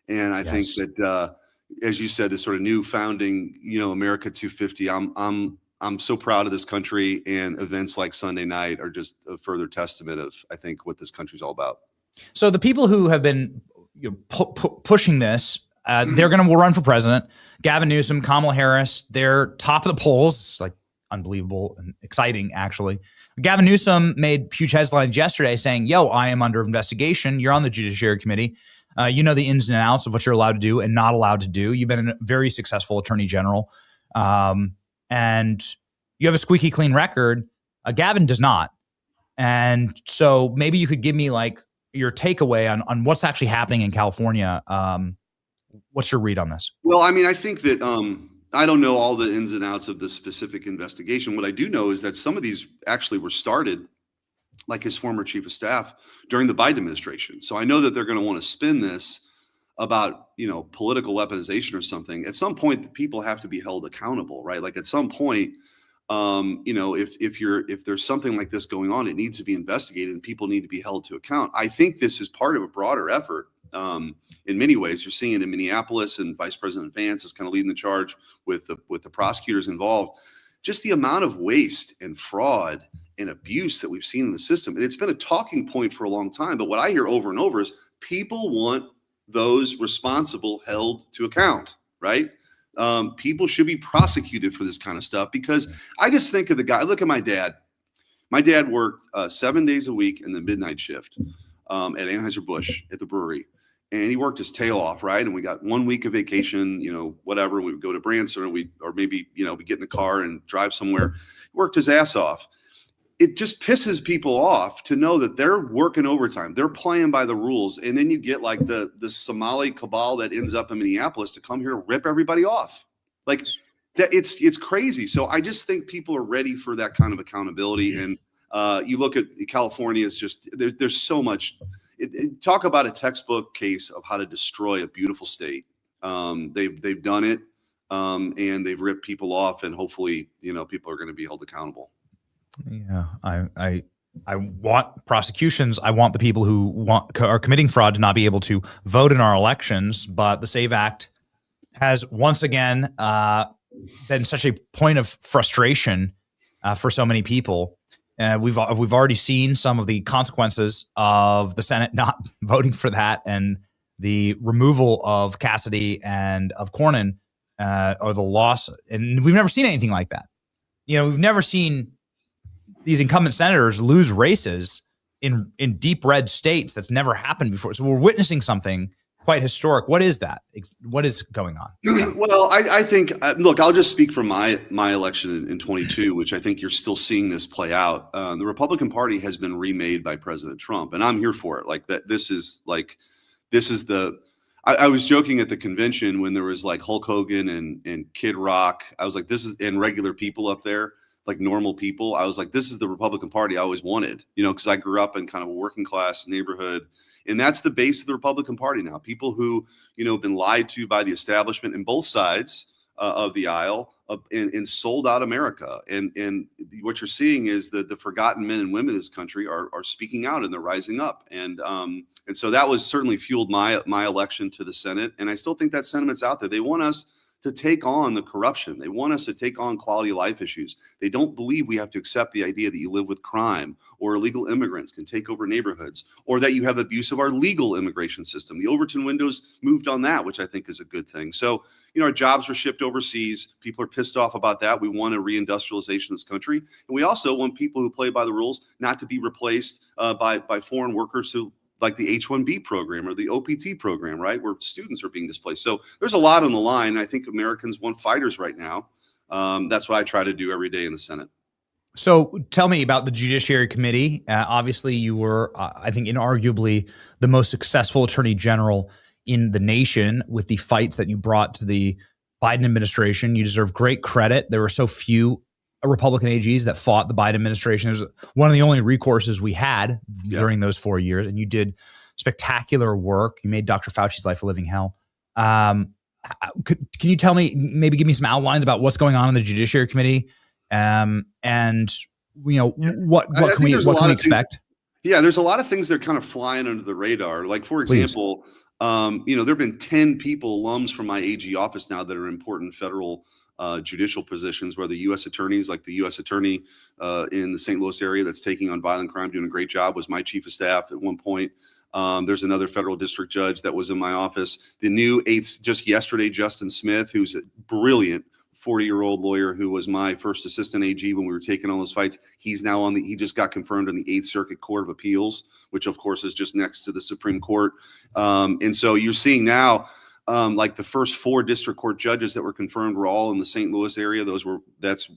And I think that, as you said, this sort of new founding, America 250, I'm I'm so proud of this country, and events like Sunday night are just a further testament of, I think, what this country's all about. So the people who have been pushing this, they're going to run for president. Gavin Newsom, Kamala Harris, they're top of the polls. It's like unbelievable and exciting, actually. Gavin Newsom made huge headlines yesterday saying, yo, I am under investigation. You're on the Judiciary Committee. You know the ins and outs of what you're allowed to do and not allowed to do. You've been a very successful attorney general. And you have a squeaky clean record. Gavin does not. And so maybe you could give me like your takeaway on what's actually happening in California. What's your read on this? Well, I mean, I think that I don't know all the ins and outs of the specific investigation. What I do know is that some of these actually were started, like his former chief of staff, during the Biden administration. So I know that they're going to want to spin this about, political weaponization or something. At some point, the people have to be held accountable, right? Like at some point, if there's something like this going on, it needs to be investigated and people need to be held to account. I think this is part of a broader effort. In many ways, you're seeing it in Minneapolis, and Vice President Vance is kind of leading the charge with the prosecutors involved. Just the amount of waste and fraud and abuse that we've seen in the system. And it's been a talking point for a long time. But what I hear over and over is people want those responsible held to account, right? People should be prosecuted for this kind of stuff, because I just think of the guy. Look at my dad. My dad worked 7 days a week in the midnight shift at Anheuser-Busch at the brewery. And he worked his tail off, right? And we got 1 week of vacation, whatever. We would go to Branson, or maybe we get in the car and drive somewhere. He worked his ass off. It just pisses people off to know that they're working overtime. They're playing by the rules. And then you get like the Somali cabal that ends up in Minneapolis to come here to rip everybody off. Like that, it's crazy. So I just think people are ready for that kind of accountability. And you look at California, it's just there's so much. Talk about a textbook case of how to destroy a beautiful state. They've done it, and they've ripped people off, and hopefully, people are going to be held accountable. Yeah, I want prosecutions. I want the people who are committing fraud to not be able to vote in our elections. But the SAVE Act has once again been such a point of frustration for so many people. We've already seen some of the consequences of the Senate not voting for that, and the removal of Cassidy and of Cornyn, or the loss. And we've never seen anything like that. We've never seen these incumbent senators lose races in deep red states. That's never happened before. So we're witnessing something quite historic. What is that? What is going on? Well, I think, look, I'll just speak from my election in 22, which I think you're still seeing this play out. The Republican Party has been remade by President Trump, and I'm here for it. Like that, this is the. I was joking at the convention when there was like Hulk Hogan and Kid Rock. I was like, and regular people up there, like normal people. I was like, this is the Republican Party I always wanted, because I grew up in kind of a working class neighborhood. And that's the base of the Republican Party now. People who, have been lied to by the establishment in both sides of the aisle and sold out America. And what you're seeing is that the forgotten men and women of this country are speaking out, and they're rising up. And so that was certainly fueled my election to the Senate. And I still think that sentiment's out there. They want us to take on the corruption. They want us to take on quality of life issues. They don't believe we have to accept the idea that you live with crime, or illegal immigrants can take over neighborhoods, or that you have abuse of our legal immigration system. The Overton windows moved on that, which I think is a good thing. So, our jobs were shipped overseas. People are pissed off about that. We want a reindustrialization of this country. And we also want people who play by the rules not to be replaced by foreign workers who, like the H-1B program or the OPT program, right, where students are being displaced. So there's a lot on the line. I think Americans want fighters right now. That's what I try to do every day in the Senate. So tell me about the Judiciary Committee. Obviously, you were, I think, inarguably the most successful attorney general in the nation with the fights that you brought to the Biden administration. You deserve great credit. There were so few Republican AGs that fought the Biden administration. It was one of the only recourses we had during those 4 years, and you did spectacular work. You made Dr. Fauci's life a living hell. Can you tell me, maybe give me some outlines about what's going on in the Judiciary Committee, and what can we expect? There's a lot of things that are kind of flying under the radar. Like, for example, there have been 10 people, alums from my AG office now, that are important federal judicial positions, whether U.S. attorneys, like the U.S. attorney in the St. Louis area that's taking on violent crime, doing a great job, was my chief of staff at one point. There's another federal district judge that was in my office. The new eighth, just yesterday, Justin Smith, who's a brilliant 40-year-old lawyer who was my first assistant AG when we were taking all those fights. He's now he just got confirmed on the 8th Circuit Court of Appeals, which of course is just next to the Supreme Court. And so you're seeing now, like the first 4 district court judges that were confirmed were all in the St. Louis area. That's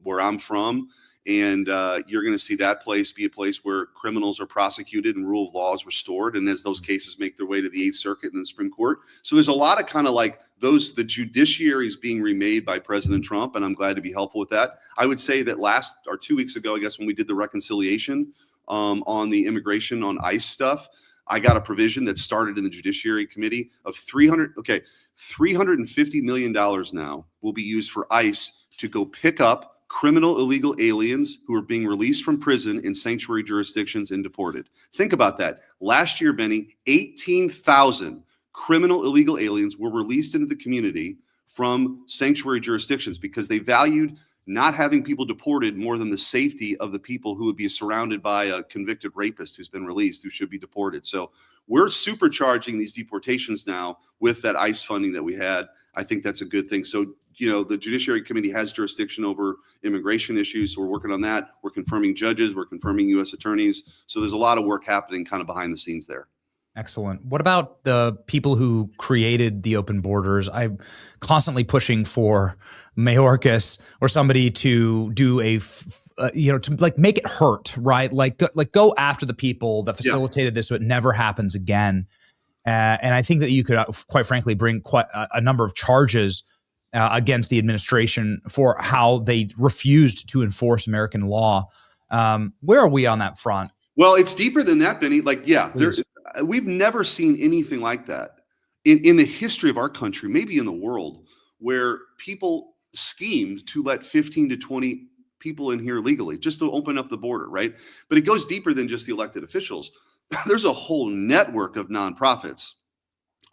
where I'm from. And you're going to see that place be a place where criminals are prosecuted and rule of law is restored. And as those cases make their way to the 8th Circuit and the Supreme Court. So there's a lot of kind of like the judiciary is being remade by President Trump. And I'm glad to be helpful with that. I would say that 2 weeks ago, I guess, when we did the reconciliation on the immigration on ICE stuff, I got a provision that started in the Judiciary Committee of $350 million now will be used for ICE to go pick up criminal illegal aliens who are being released from prison in sanctuary jurisdictions and deported. Think about that. Last year, Benny, 18,000 criminal illegal aliens were released into the community from sanctuary jurisdictions because they valued not having people deported more than the safety of the people who would be surrounded by a convicted rapist who's been released, who should be deported. So we're supercharging these deportations now with that ICE funding that we had. I think that's a good thing. So, the Judiciary Committee has jurisdiction over immigration issues. So we're working on that. We're confirming judges. We're confirming U.S. attorneys. So there's a lot of work happening kind of behind the scenes there. Excellent. What about the people who created the open borders? I'm constantly pushing for Mayorkas or somebody to do to like make it hurt, right? Like go after the people that facilitated this so it never happens again. And I think that you could, quite frankly, bring quite a number of charges against the administration for how they refused to enforce American law. Where are we on that front? Well, it's deeper than that, Benny. We've never seen anything like that in the history of our country, maybe in the world, where people schemed to let 15 to 20 people in here legally just to open up the border, right? But it goes deeper than just the elected officials. There's a whole network of nonprofits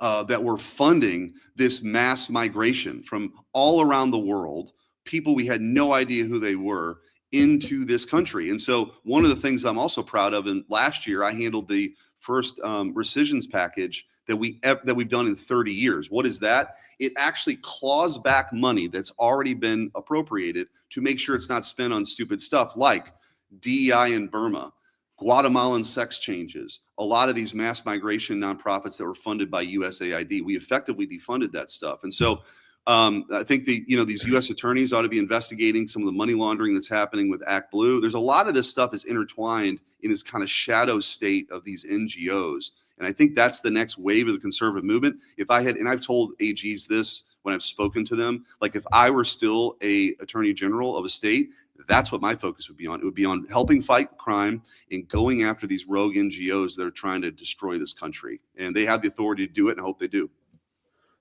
that were funding this mass migration from all around the world, people we had no idea who they were, into this country. And so one of the things I'm also proud of, and last year I handled the first rescissions package that we've done in 30 years. What is that? It actually claws back money that's already been appropriated to make sure it's not spent on stupid stuff like DEI in Burma, Guatemalan sex changes, a lot of these mass migration nonprofits that were funded by USAID. We effectively defunded that stuff. And so I think these U.S. attorneys ought to be investigating some of the money laundering that's happening with Act Blue. There's a lot of this stuff is intertwined in this kind of shadow state of these NGOs. And I think that's the next wave of the conservative movement. And I've told AGs this when I've spoken to them, like if I were still a attorney general of a state, that's what my focus would be on. It would be on helping fight crime and going after these rogue NGOs that are trying to destroy this country. And they have the authority to do it, and I hope they do.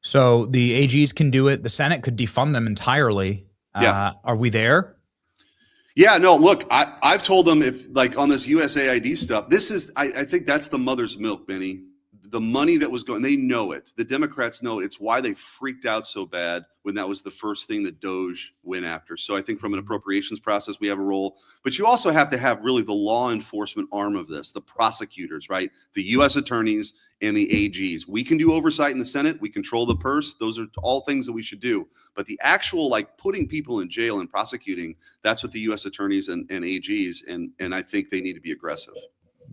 So the AGs can do it. The Senate could defund them entirely. Yeah. Are we there? Yeah, no, look, I've told them if like on this USAID stuff, I think that's the mother's milk, Benny. The money that was going, they know it. The Democrats know it. It's why they freaked out so bad when that was the first thing that DOJ went after. So I think from an appropriations process, we have a role. But you also have to have really the law enforcement arm of this, the prosecutors, right? The U.S. attorneys and the AGs. We can do oversight in the Senate. We control the purse. Those are all things that we should do. But the actual like putting people in jail and prosecuting, that's what the U.S. attorneys and AGs, and I think they need to be aggressive.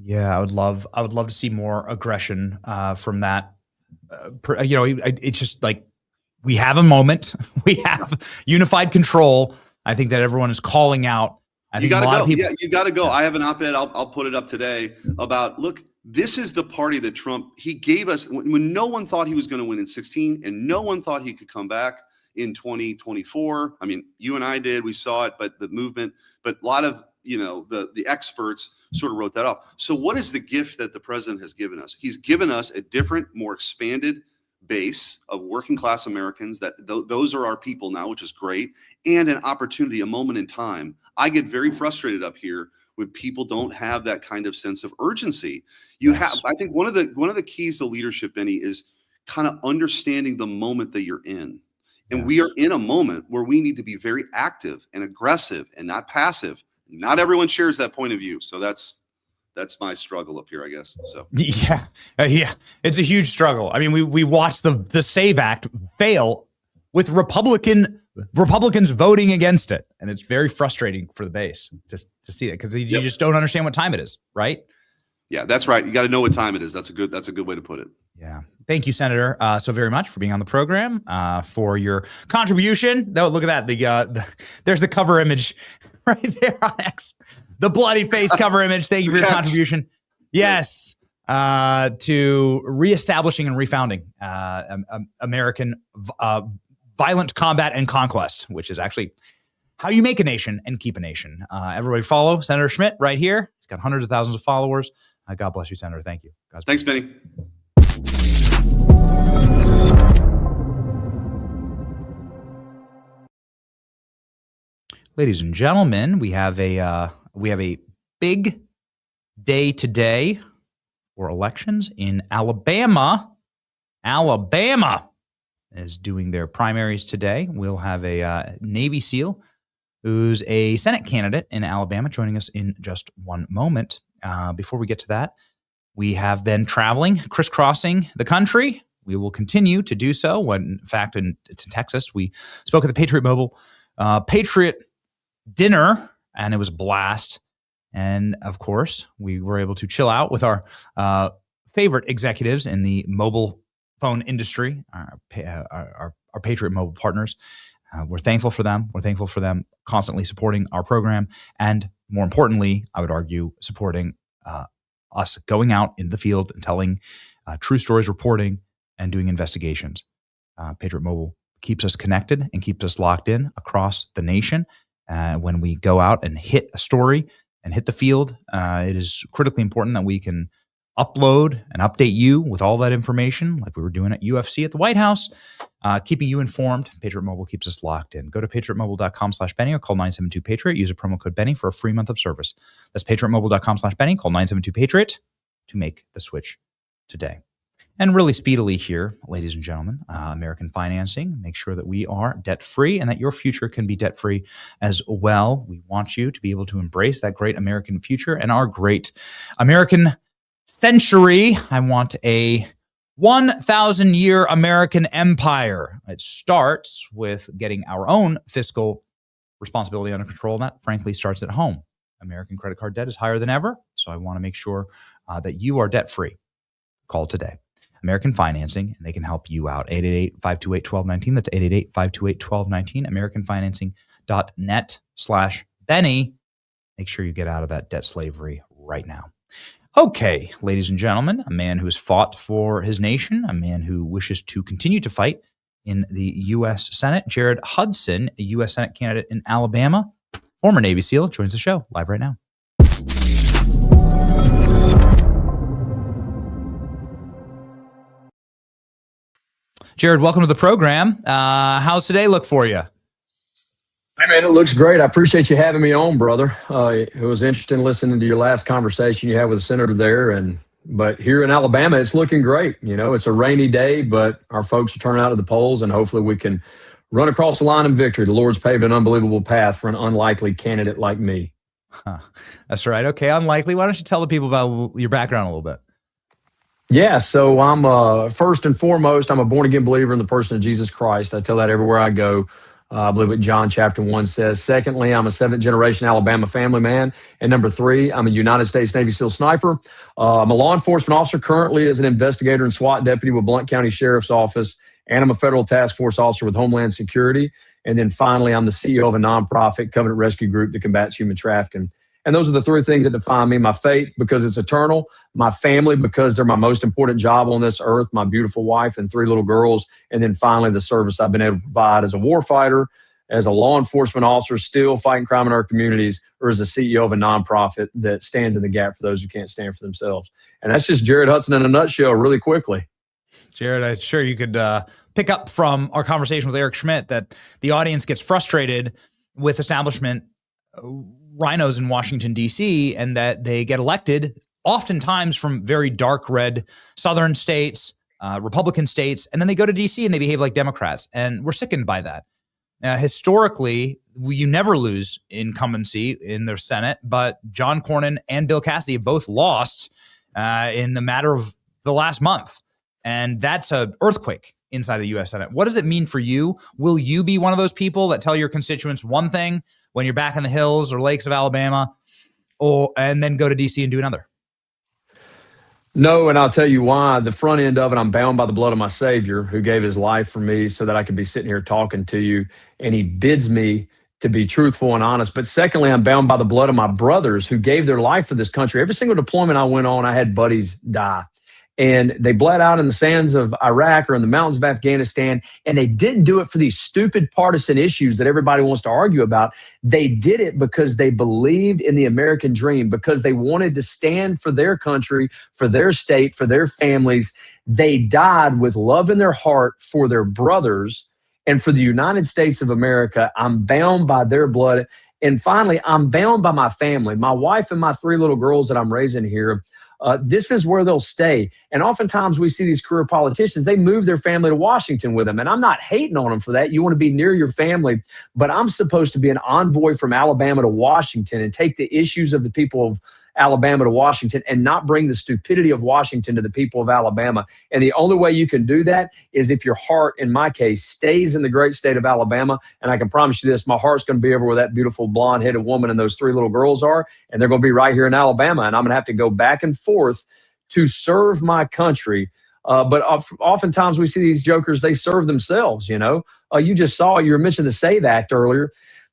Yeah, I would love to see more aggression from that. It's just like we have a moment, we have unified control. I think that everyone is calling out. I think you got to go. People, yeah, you got to go. I have an op-ed. I'll put it up today about look. This is the party that he gave us when no one thought he was going to win in 2016, and no one thought he could come back in 2024. I mean, you and I did. We saw it, but the movement, but a lot of the experts sort of wrote that off. So what is the gift that the president has given us? He's given us a different, more expanded base of working class Americans that those are our people now, which is great, and an opportunity, a moment in time. I get very frustrated up here when people don't have that kind of sense of urgency. I think one of the keys to leadership, Benny, is kind of understanding the moment that you're in. And we are in a moment where we need to be very active and aggressive and not passive. Not everyone shares that point of view. So that's my struggle up here, I guess. So yeah, it's a huge struggle. I mean, we watched the SAVE Act fail with Republicans voting against it, and it's very frustrating for the base to see that, because you just don't understand what time it is, right? Yeah, that's right. You got to know what time it is. That's a good way to put it. Yeah. Thank you, Senator, so very much for being on the program, for your contribution. Oh, look at that. There's the cover image right there on X. The bloody face cover image. Thank you for your contribution. Yes. To reestablishing and refounding American violent combat and conquest, which is actually how you make a nation and keep a nation. Everybody follow Senator Schmidt right here. He's got hundreds of thousands of followers. God bless you, Senator. Thank you. Thanks, Benny. Ladies and gentlemen, we have a big day today for elections in Alabama. Alabama is doing their primaries today. We'll have a Navy SEAL who's a Senate candidate in Alabama joining us in just one moment. Before we get to that, we have been traveling, crisscrossing the country. We will continue to do so. When, in fact, to Texas, we spoke at the Patriot Mobile Patriot dinner, and it was a blast. And of course, we were able to chill out with our favorite executives in the mobile phone industry, our Patriot Mobile partners. We're thankful for them. We're thankful for them constantly supporting our program, and more importantly, I would argue, supporting us going out in the field and telling true stories, reporting, and doing investigations. Patriot Mobile keeps us connected and keeps us locked in across the nation. When we go out and hit a story and hit the field, it is critically important that we can upload and update you with all that information, like we were doing at UFC at the White House, keeping you informed. Patriot Mobile keeps us locked in. Go to patriotmobile.com/Benny or call 972-PATRIOT. Use a promo code Benny for a free month of service. That's patriotmobile.com/Benny. Call 972-PATRIOT to make the switch today. And really speedily here, ladies and gentlemen, American Financing, make sure that we are debt-free and that your future can be debt-free as well. We want you to be able to embrace that great American future and our great American century. I want a 1,000-year American empire. It starts with getting our own fiscal responsibility under control, and that, frankly, starts at home. American credit card debt is higher than ever, so I want to make sure that you are debt-free. Call today. American Financing, and they can help you out. 888-528-1219. That's 888-528-1219. AmericanFinancing.net/Benny. Make sure you get out of that debt slavery right now. Okay, ladies and gentlemen, a man who has fought for his nation, a man who wishes to continue to fight in the U.S. Senate, Jared Hudson, a U.S. Senate candidate in Alabama, former Navy SEAL, joins the show live right now. Jared, welcome to the program. How's today look for you? Hey, man, it looks great. I appreciate you having me on, brother. It was interesting listening to your last conversation you had with the senator there. But here in Alabama, it's looking great. You know, it's a rainy day, but our folks are turning out to the polls, and hopefully we can run across the line in victory. The Lord's paved an unbelievable path for an unlikely candidate like me. That's right. Okay, unlikely. Why don't you tell the people about your background a little bit? Yeah, so I'm first and foremost, I'm a born-again believer in the person of Jesus Christ. I tell that everywhere I go. I believe what John chapter 1 says. Secondly, I'm a seventh-generation Alabama family man. And number 3, I'm a United States Navy SEAL sniper. I'm a law enforcement officer currently as an investigator and SWAT deputy with Blount County Sheriff's Office, and I'm a federal task force officer with Homeland Security. And then finally, I'm the CEO of a nonprofit Covenant Rescue Group that combats human trafficking. And those are the 3 things that define me: my faith, because it's eternal; my family, because they're my most important job on this earth; my beautiful wife and 3 little girls; and then finally, the service I've been able to provide as a warfighter, as a law enforcement officer, still fighting crime in our communities, or as a CEO of a nonprofit that stands in the gap for those who can't stand for themselves. And that's just Jared Hudson in a nutshell, really quickly. Jared, I'm sure you could pick up from our conversation with Eric Schmidt that the audience gets frustrated with establishment rhinos in Washington, D.C., and that they get elected oftentimes from very dark red southern states, Republican states, and then they go to D.C. and they behave like Democrats. And we're sickened by that. Historically, you never lose incumbency in the Senate, but John Cornyn and Bill Cassidy have both lost in the matter of the last month. And that's an earthquake inside the U.S. Senate. What does it mean for you? Will you be one of those people that tell your constituents one thing when you're back in the hills or lakes of Alabama, and then go to D.C. and do another? No, and I'll tell you why. The front end of it, I'm bound by the blood of my Savior who gave his life for me so that I could be sitting here talking to you. And he bids me to be truthful and honest. But secondly, I'm bound by the blood of my brothers who gave their life for this country. Every single deployment I went on, I had buddies die. And they bled out in the sands of Iraq or in the mountains of Afghanistan. And they didn't do it for these stupid partisan issues that everybody wants to argue about. They did it because they believed in the American dream, because they wanted to stand for their country, for their state, for their families. They died with love in their heart for their brothers and for the United States of America. I'm bound by their blood. And finally, I'm bound by my family, my wife and my 3 little girls that I'm raising here. This is where they'll stay. And oftentimes we see these career politicians, they move their family to Washington with them. And I'm not hating on them for that. You want to be near your family. But I'm supposed to be an envoy from Alabama to Washington and take the issues of the people of Alabama to Washington and not bring the stupidity of Washington to the people of Alabama. And the only way you can do that is if your heart, in my case, stays in the great state of Alabama. And I can promise you this, my heart's going to be over where that beautiful blonde-headed woman and those 3 little girls are, and they're going to be right here in Alabama. And I'm going to have to go back and forth to serve my country. But oftentimes we see these jokers, they serve themselves, you know. You just saw, you were mentioning the SAVE Act earlier.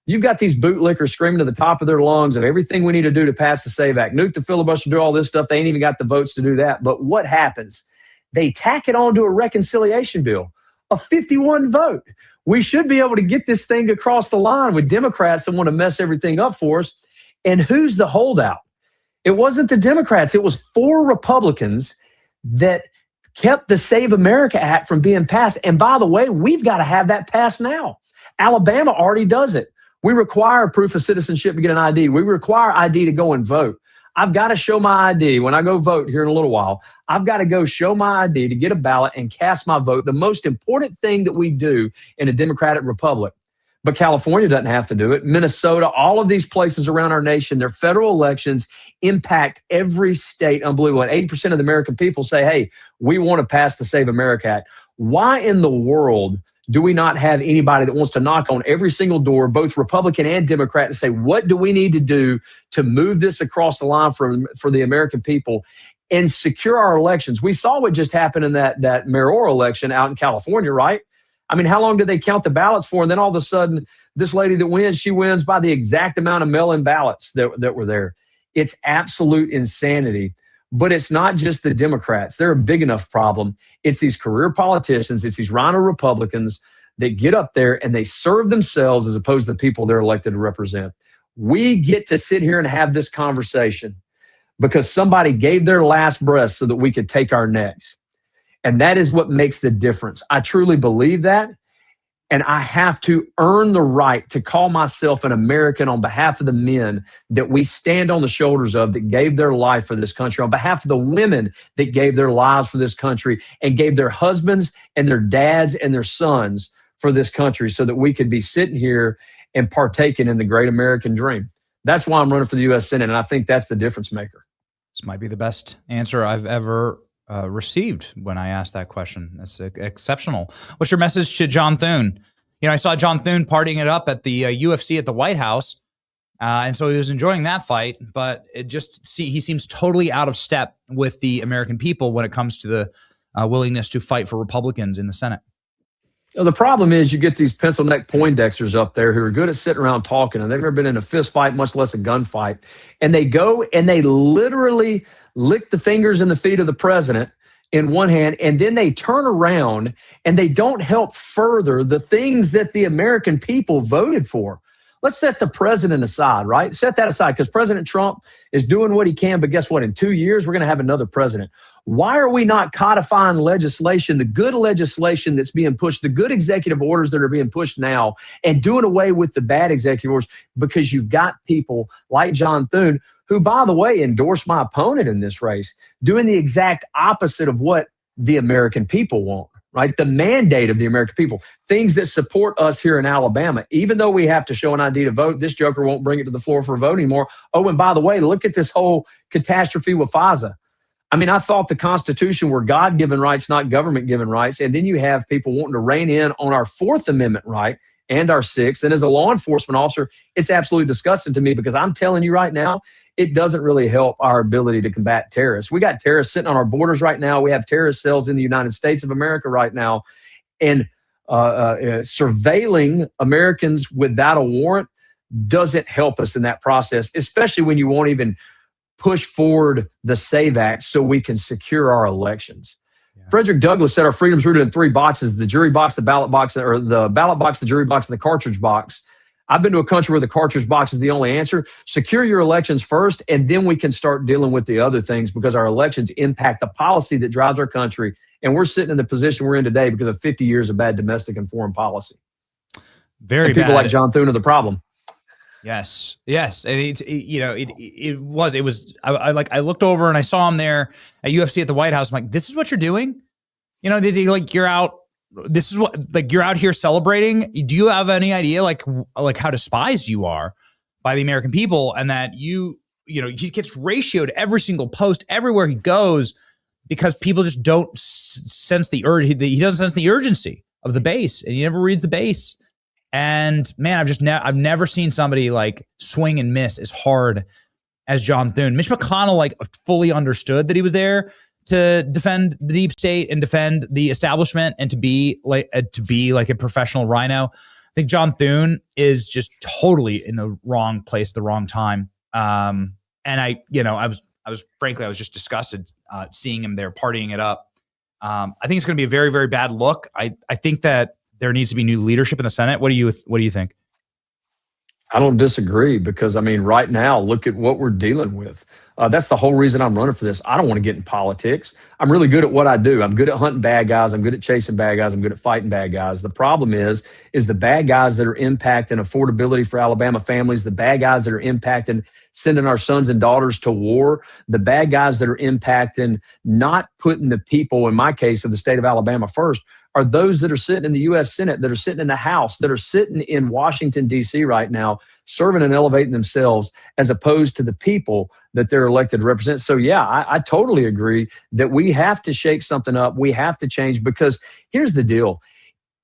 You've got these bootlickers screaming to the top of their lungs of everything we need to do to pass the SAVE Act. Nuke the filibuster, do all this stuff. They ain't even got the votes to do that. But what happens? They tack it on to a reconciliation bill, a 51 vote. We should be able to get this thing across the line with Democrats that want to mess everything up for us. And who's the holdout? It wasn't the Democrats. It was 4 Republicans that kept the Save America Act from being passed. And by the way, we've got to have that passed now. Alabama already does it. We require proof of citizenship to get an ID. We require ID to go and vote. I've got to show my ID when I go vote here in a little while. I've got to go show my ID to get a ballot and cast my vote, the most important thing that we do in a democratic republic. But California doesn't have to do it. Minnesota, all of these places around our nation, their federal elections impact every state. Unbelievable. And 80% of the American people say, hey, we want to pass the Save America Act. Why in the world do we not have anybody that wants to knock on every single door, both Republican and Democrat, and say, what do we need to do to move this across the line for the American people and secure our elections? We saw what just happened in that mayoral election out in California, right? I mean, how long did they count the ballots for? And then all of a sudden, this lady that wins, she wins by the exact amount of mail-in ballots that were there. It's absolute insanity. But it's not just the Democrats. They're a big enough problem. It's these career politicians. It's these rhino Republicans that get up there and they serve themselves as opposed to the people they're elected to represent. We get to sit here and have this conversation because somebody gave their last breath so that we could take our next. And that is what makes the difference. I truly believe that. And I have to earn the right to call myself an American on behalf of the men that we stand on the shoulders of that gave their life for this country, on behalf of the women that gave their lives for this country and gave their husbands and their dads and their sons for this country so that we could be sitting here and partaking in the great American dream. That's why I'm running for the U.S. Senate, and I think that's the difference maker. This might be the best answer I've ever received when I asked that question. That's exceptional. What's your message to John Thune? You know, I saw John Thune partying it up at the UFC at the White House, and so he was enjoying that fight. But he seems totally out of step with the American people when it comes to the willingness to fight for Republicans in the Senate. You know, the problem is you get these pencil neck Poindexters up there who are good at sitting around talking, and they've never been in a fist fight, much less a gunfight. And they go and they literally lick the fingers and the feet of the president in one hand, and then they turn around and they don't help further the things that the American people voted for. Let's set the president aside, right? Set that aside because President Trump is doing what he can, but guess what? In 2 years, we're going to have another president. Why are we not codifying legislation, the good legislation that's being pushed, the good executive orders that are being pushed now, and doing away with the bad executive orders? Because you've got people like John Thune, who, by the way, endorsed my opponent in this race, doing the exact opposite of what the American people want, right? The mandate of the American people, things that support us here in Alabama. Even though we have to show an ID to vote, this joker won't bring it to the floor for a vote anymore. Oh, and by the way, look at this whole catastrophe with FISA. I mean, I thought the Constitution were God-given rights, not government-given rights. And then you have people wanting to rein in on our Fourth Amendment right and our Sixth. And as a law enforcement officer, it's absolutely disgusting to me because I'm telling you right now, it doesn't really help our ability to combat terrorists. We got terrorists sitting on our borders right now. We have terrorist cells in the United States of America right now. And surveilling Americans without a warrant doesn't help us in that process, especially when you won't even push forward the SAVE Act so we can secure our elections. Yeah. Frederick Douglass said our freedom's rooted in three boxes: the jury box, the ballot box, or the ballot box, the jury box, and the cartridge box. I've been to a country where the cartridge box is the only answer. Secure your elections first, and then we can start dealing with the other things because our elections impact the policy that drives our country. And we're sitting in the position we're in today because of 50 years of bad domestic and foreign policy. Very and people bad. like John Thune are the problem. Yes. And I looked over and I saw him there at UFC at the White House. I'm like, this is what you're doing? You know, you're out. This is what, like, you're out here celebrating. Do you have any idea like how despised you are by the American people, and that he gets ratioed every single post everywhere he goes because people just don't sense the he doesn't sense the urgency of the base, and he never reads the base. And man, I've never seen somebody like swing and miss as hard as John Thune. Mitch McConnell like fully understood that he was there to defend the deep state and defend the establishment and to be like a professional rhino. I think John Thune is just totally in the wrong place at the wrong time. And I was just disgusted seeing him there partying it up. I think it's going to be a very, very bad look. I think that there needs to be new leadership in the Senate. What do you think? I don't disagree because, I mean, right now, look at what we're dealing with. That's the whole reason I'm running for this. I don't want to get in politics. I'm really good at what I do. I'm good at hunting bad guys. I'm good at chasing bad guys. I'm good at fighting bad guys. The problem is the bad guys that are impacting affordability for Alabama families, the bad guys that are impacting sending our sons and daughters to war, the bad guys that are impacting not putting the people, in my case, of the state of Alabama first, are those that are sitting in the U.S. Senate, that are sitting in the House, that are sitting in Washington, D.C. right now, serving and elevating themselves as opposed to the people that they're elected to represent. So, yeah, I totally agree that we have to shake something up. We have to change, because here's the deal.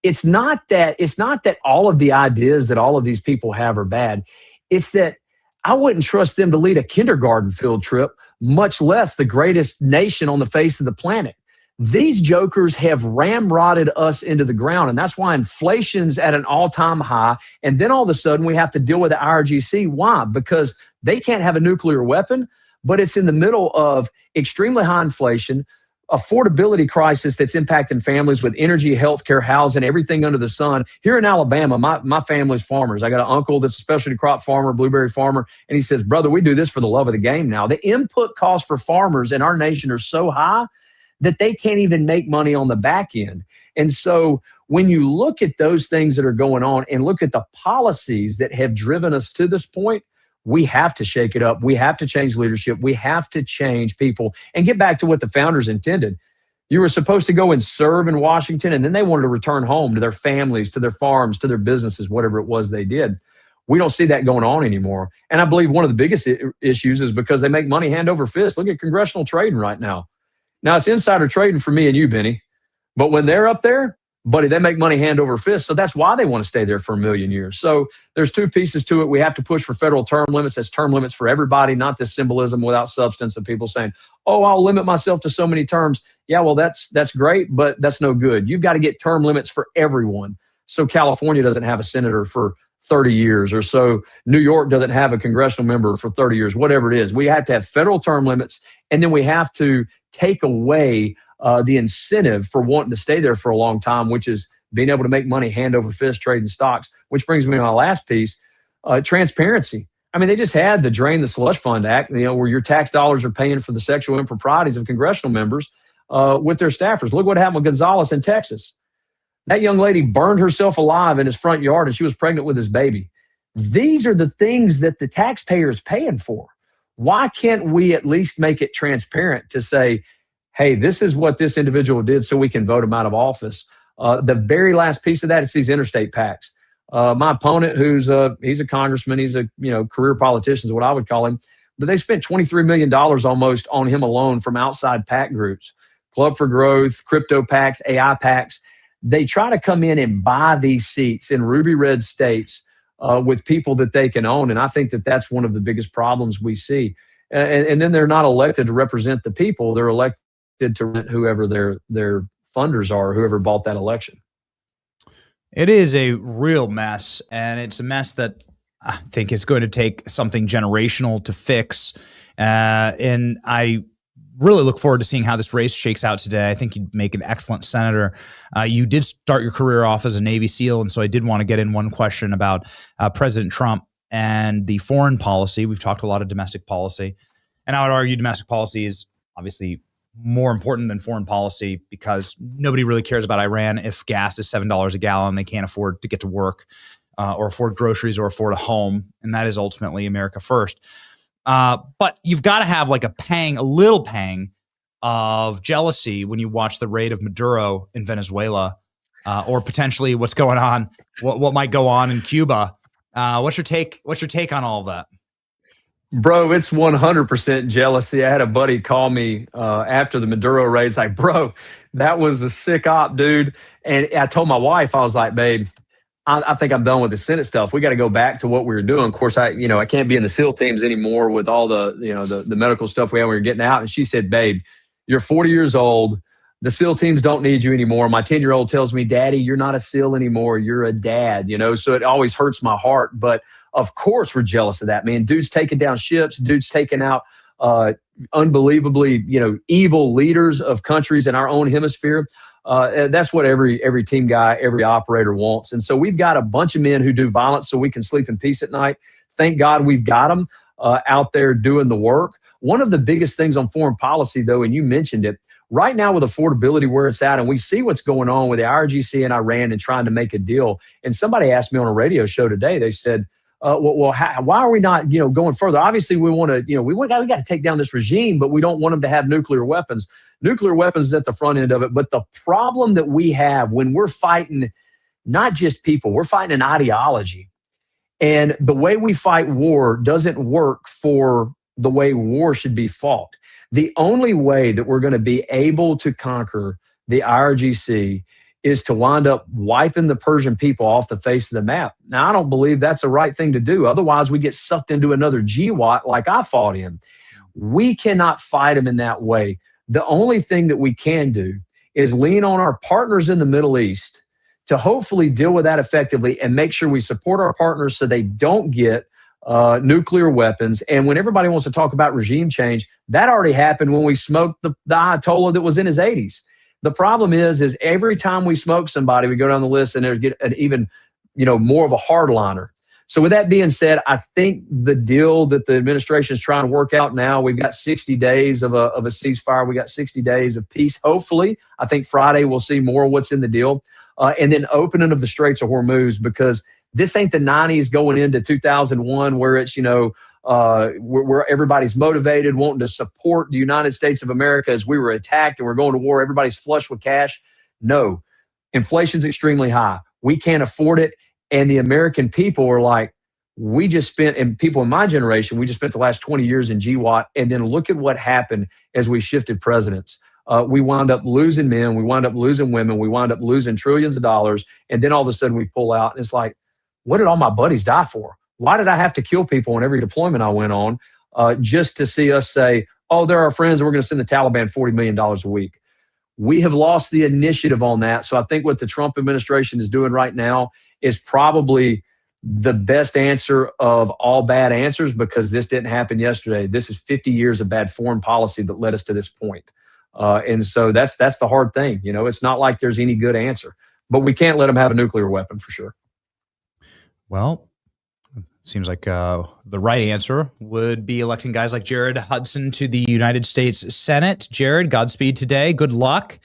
It's not that all of the ideas that all of these people have are bad. It's that I wouldn't trust them to lead a kindergarten field trip, much less the greatest nation on the face of the planet. These jokers have ramrodded us into the ground, and that's why inflation's at an all-time high. And then all of a sudden we have to deal with the IRGC. Why? Because they can't have a nuclear weapon, but it's in the middle of extremely high inflation, affordability crisis that's impacting families with energy, healthcare, housing, everything under the sun. Here in Alabama, my family's farmers. I got an uncle that's a specialty crop farmer, blueberry farmer, and he says, brother, we do this for the love of the game now. The input costs for farmers in our nation are so high that they can't even make money on the back end. And so when you look at those things that are going on and look at the policies that have driven us to this point, we have to shake it up. We have to change leadership. We have to change people and get back to what the founders intended. You were supposed to go and serve in Washington, and then they wanted to return home to their families, to their farms, to their businesses, whatever it was they did. We don't see that going on anymore. And I believe one of the biggest issues is because they make money hand over fist. Look at congressional trading right now. Now, it's insider trading for me and you, Benny. But when they're up there, buddy, they make money hand over fist. So that's why they want to stay there for a million years. So there's two pieces to it. We have to push for federal term limits. That's term limits for everybody, not this symbolism without substance of people saying, oh, I'll limit myself to so many terms. Yeah, well, that's great, but that's no good. You've got to get term limits for everyone. So California doesn't have a senator for 30 years, or so New York doesn't have a congressional member for 30 years, whatever it is. We have to have federal term limits, and then we have to take away the incentive for wanting to stay there for a long time, which is being able to make money hand over fist trading stocks, which brings me to my last piece, transparency. I mean, they just had the Drain the Slush Fund Act, where your tax dollars are paying for the sexual improprieties of congressional members with their staffers. Look what happened with Gonzalez in Texas. That young lady burned herself alive in his front yard, and she was pregnant with his baby. These are the things that the taxpayer is paying for. Why can't we at least make it transparent to say, hey, this is what this individual did so we can vote him out of office. The very last piece of that is these interstate PACs. My opponent, he's a congressman, he's a career politician is what I would call him, but they spent $23 million almost on him alone from outside PAC groups, Club for Growth, crypto PACs, AI PACs. They try to come in and buy these seats in ruby red states with people that they can own, and I think that that's one of the biggest problems we see. And then they're not elected to represent the people; they're elected to rent whoever their funders are, whoever bought that election. It is a real mess, and it's a mess that I think is going to take something generational to fix. And I really look forward to seeing how this race shakes out today. I think you'd make an excellent senator. You did start your career off as a Navy SEAL, and so I did want to get in one question about President Trump and the foreign policy. We've talked a lot of domestic policy, and I would argue domestic policy is obviously more important than foreign policy because nobody really cares about Iran if gas is $7 a gallon. They can't afford to get to work or afford groceries or afford a home. And that is ultimately America first. But you've got to have like a little pang of jealousy when you watch the raid of Maduro in Venezuela or potentially what's going on, what might go on in Cuba. What's your take on all of that? Bro, it's 100% jealousy. I had a buddy call me after the Maduro raid. He's like, bro, that was a sick op, dude. And I told my wife, I was like, babe, I think I'm done with the Senate stuff. We got to go back to what we were doing. Of course, I can't be in the SEAL teams anymore with all the medical stuff we had when we were getting out. And she said, babe, you're 40 years old. The SEAL teams don't need you anymore. My 10-year-old tells me, Daddy, you're not a SEAL anymore. You're a dad, So it always hurts my heart. But of course, we're jealous of that, man. Dude's taking down ships. Dude's taking out unbelievably, evil leaders of countries in our own hemisphere. That's what every team guy, every operator wants. And so we've got a bunch of men who do violence so we can sleep in peace at night. Thank God we've got them out there doing the work. One of the biggest things on foreign policy, though, and you mentioned it, right now with affordability where it's at, and we see what's going on with the IRGC and Iran and trying to make a deal. And somebody asked me on a radio show today, they said, why are we not, going further? Obviously, we want to, we got to take down this regime, but we don't want them to have nuclear weapons. Nuclear weapons is at the front end of it. But the problem that we have when we're fighting not just people, we're fighting an ideology. And the way we fight war doesn't work for the way war should be fought. The only way that we're going to be able to conquer the IRGC is to wind up wiping the Persian people off the face of the map. Now, I don't believe that's the right thing to do. Otherwise, we get sucked into another GWAT like I fought in. We cannot fight them in that way. The only thing that we can do is lean on our partners in the Middle East to hopefully deal with that effectively and make sure we support our partners so they don't get nuclear weapons. And when everybody wants to talk about regime change, that already happened when we smoked the Ayatollah that was in his 80s. The problem is every time we smoke somebody, we go down the list and there's get an even, more of a hardliner. So with that being said, I think the deal that the administration is trying to work out now, we've got 60 days of a ceasefire. We got 60 days of peace. Hopefully, I think Friday we'll see more of what's in the deal. And then opening of the Straits of Hormuz, because this ain't the 90s going into 2001 where it's, where everybody's motivated, wanting to support the United States of America as we were attacked and we're going to war. Everybody's flush with cash. No, inflation's extremely high. We can't afford it. And the American people are like, we just spent, and people in my generation, we just spent the last 20 years in GWAT. And then look at what happened as we shifted presidents. We wound up losing men. We wound up losing women. We wound up losing trillions of dollars. And then all of a sudden we pull out. And it's like, what did all my buddies die for? Why did I have to kill people on every deployment I went on just to see us say, oh, they're our friends and we're going to send the Taliban $40 million a week? We have lost the initiative on that. So I think what the Trump administration is doing right now is probably the best answer of all bad answers, because this didn't happen yesterday. This is 50 years of bad foreign policy that led us to this point. And so that's the hard thing. It's not like there's any good answer, but we can't let them have a nuclear weapon for sure. Well, seems like the right answer would be electing guys like Jared Hudson to the United States Senate. Jared, Godspeed today. Good luck.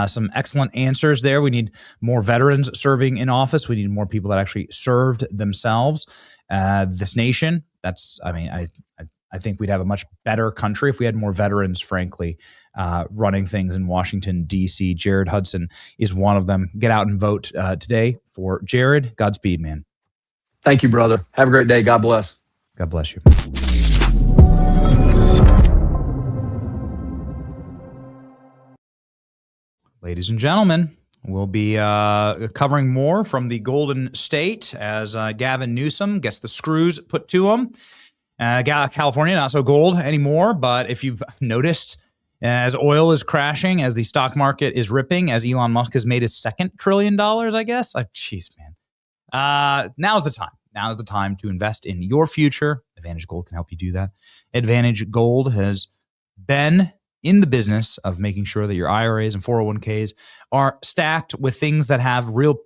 Some excellent answers there. We need more veterans serving in office. We need more people that actually served themselves. This nation, I think we'd have a much better country if we had more veterans, frankly, running things in Washington, D.C. Jared Hudson is one of them. Get out and vote today for Jared. Godspeed, man. Thank you, brother. Have a great day. God bless. God bless you. Ladies and gentlemen, we'll be covering more from the Golden State as Gavin Newsom gets the screws put to him. California, not so gold anymore, but if you've noticed, as oil is crashing, as the stock market is ripping, as Elon Musk has made his second $1 trillion, I guess. Jeez, man. Now's the time. Now's the time to invest in your future. Advantage Gold can help you do that. Advantage Gold has been in the business of making sure that your IRAs and 401ks are stacked with things that have real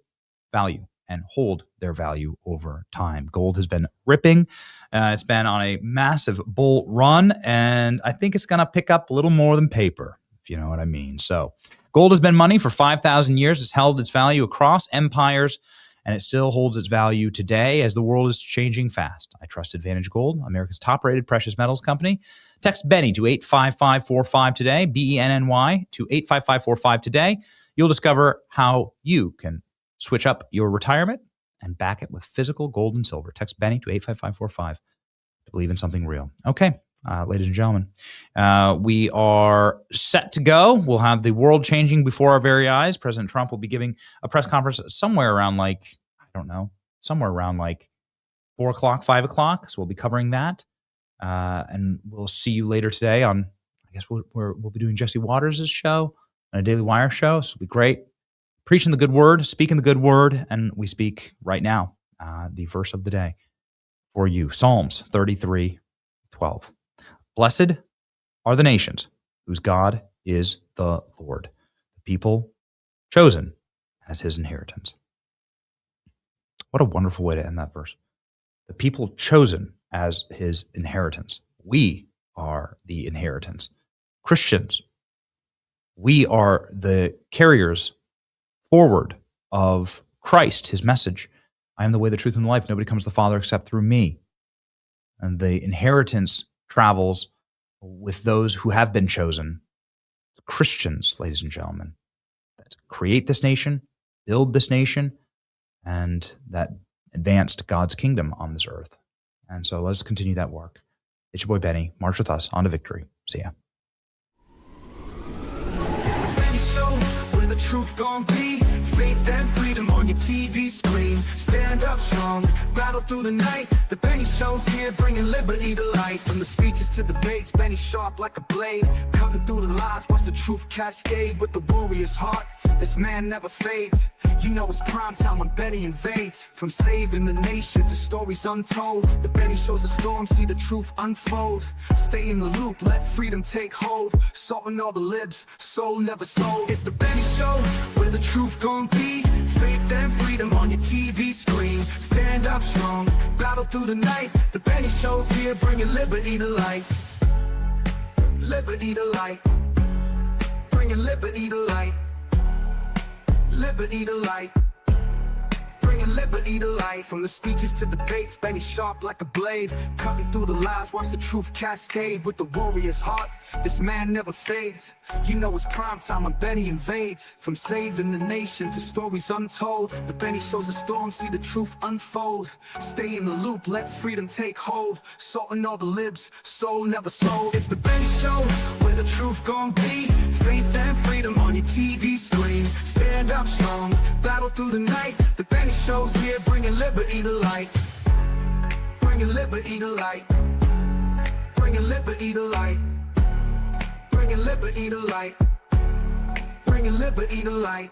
value and hold their value over time. Gold has been ripping. It's been on a massive bull run, and I think it's going to pick up a little more than paper, if you know what I mean. So gold has been money for 5,000 years. It's held its value across empires, and it still holds its value today as the world is changing fast. I trust Advantage Gold, America's top-rated precious metals company. Text Benny to 85545 today, BENNY to 85545 today. You'll discover how you can switch up your retirement and back it with physical gold and silver. Text Benny to 85545 to believe in something real. Okay, ladies and gentlemen, we are set to go. We'll have the world changing before our very eyes. President Trump will be giving a press conference somewhere around somewhere around 4 o'clock, 5 o'clock. So we'll be covering that. And we'll see you later today on, I guess we'll be doing Jesse Waters' show and a Daily Wire show. So it'll be great. Preaching the good word, speaking the good word, and we speak right now the verse of the day for you. Psalms 33:12. Blessed are the nations whose God is the Lord, the people chosen as his inheritance. What a wonderful way to end that verse. The people chosen as his inheritance. We are the inheritance. Christians, we are the carriers forward of Christ, his message. I am the way, the truth, and the life. Nobody comes to the Father except through me. And the inheritance travels with those who have been chosen. Christians, ladies and gentlemen, that create this nation, build this nation, and that advanced God's kingdom on this earth. And so let's continue that work. It's your boy Benny. March with us on to victory. See ya. Where the truth gon' be, faith and freedom on your TV screen. Stand up strong, battle through the night. The Benny Show's here, bringing liberty to light. From the speeches to debates, Benny sharp like a blade, cutting through the lies, watch the truth cascade. With the warrior's heart, this man never fades. You know it's prime time when Benny invades. From saving the nation to stories untold, the Benny Show's a storm, see the truth unfold. Stay in the loop, let freedom take hold. Salting all the libs, soul never sold. It's the Benny Show, where the truth gon' be, faith and freedom on your TV screen. Stand up strong, battle through the night. The Benny Show's here, bringing liberty to light. Liberty to light, bringing liberty to light. Liberty to light, bringing liberty to life. From the speeches to debates, Benny sharp like a blade, cutting through the lies, watch the truth cascade. With the warrior's heart, this man never fades. You know it's prime time when Benny invades. From saving the nation to stories untold, the Benny Show's a storm, see the truth unfold. Stay in the loop, let freedom take hold. Salting all the libs, soul never sold. It's the Benny Show, where the truth gon' be, faith and freedom on your TV screen. Stand up strong, battle through the night. The Benny Show's here, bringing liberty to light. Bringing liberty to light. Bringing liberty to light. Bringing liberty to light. Bringing liberty to light.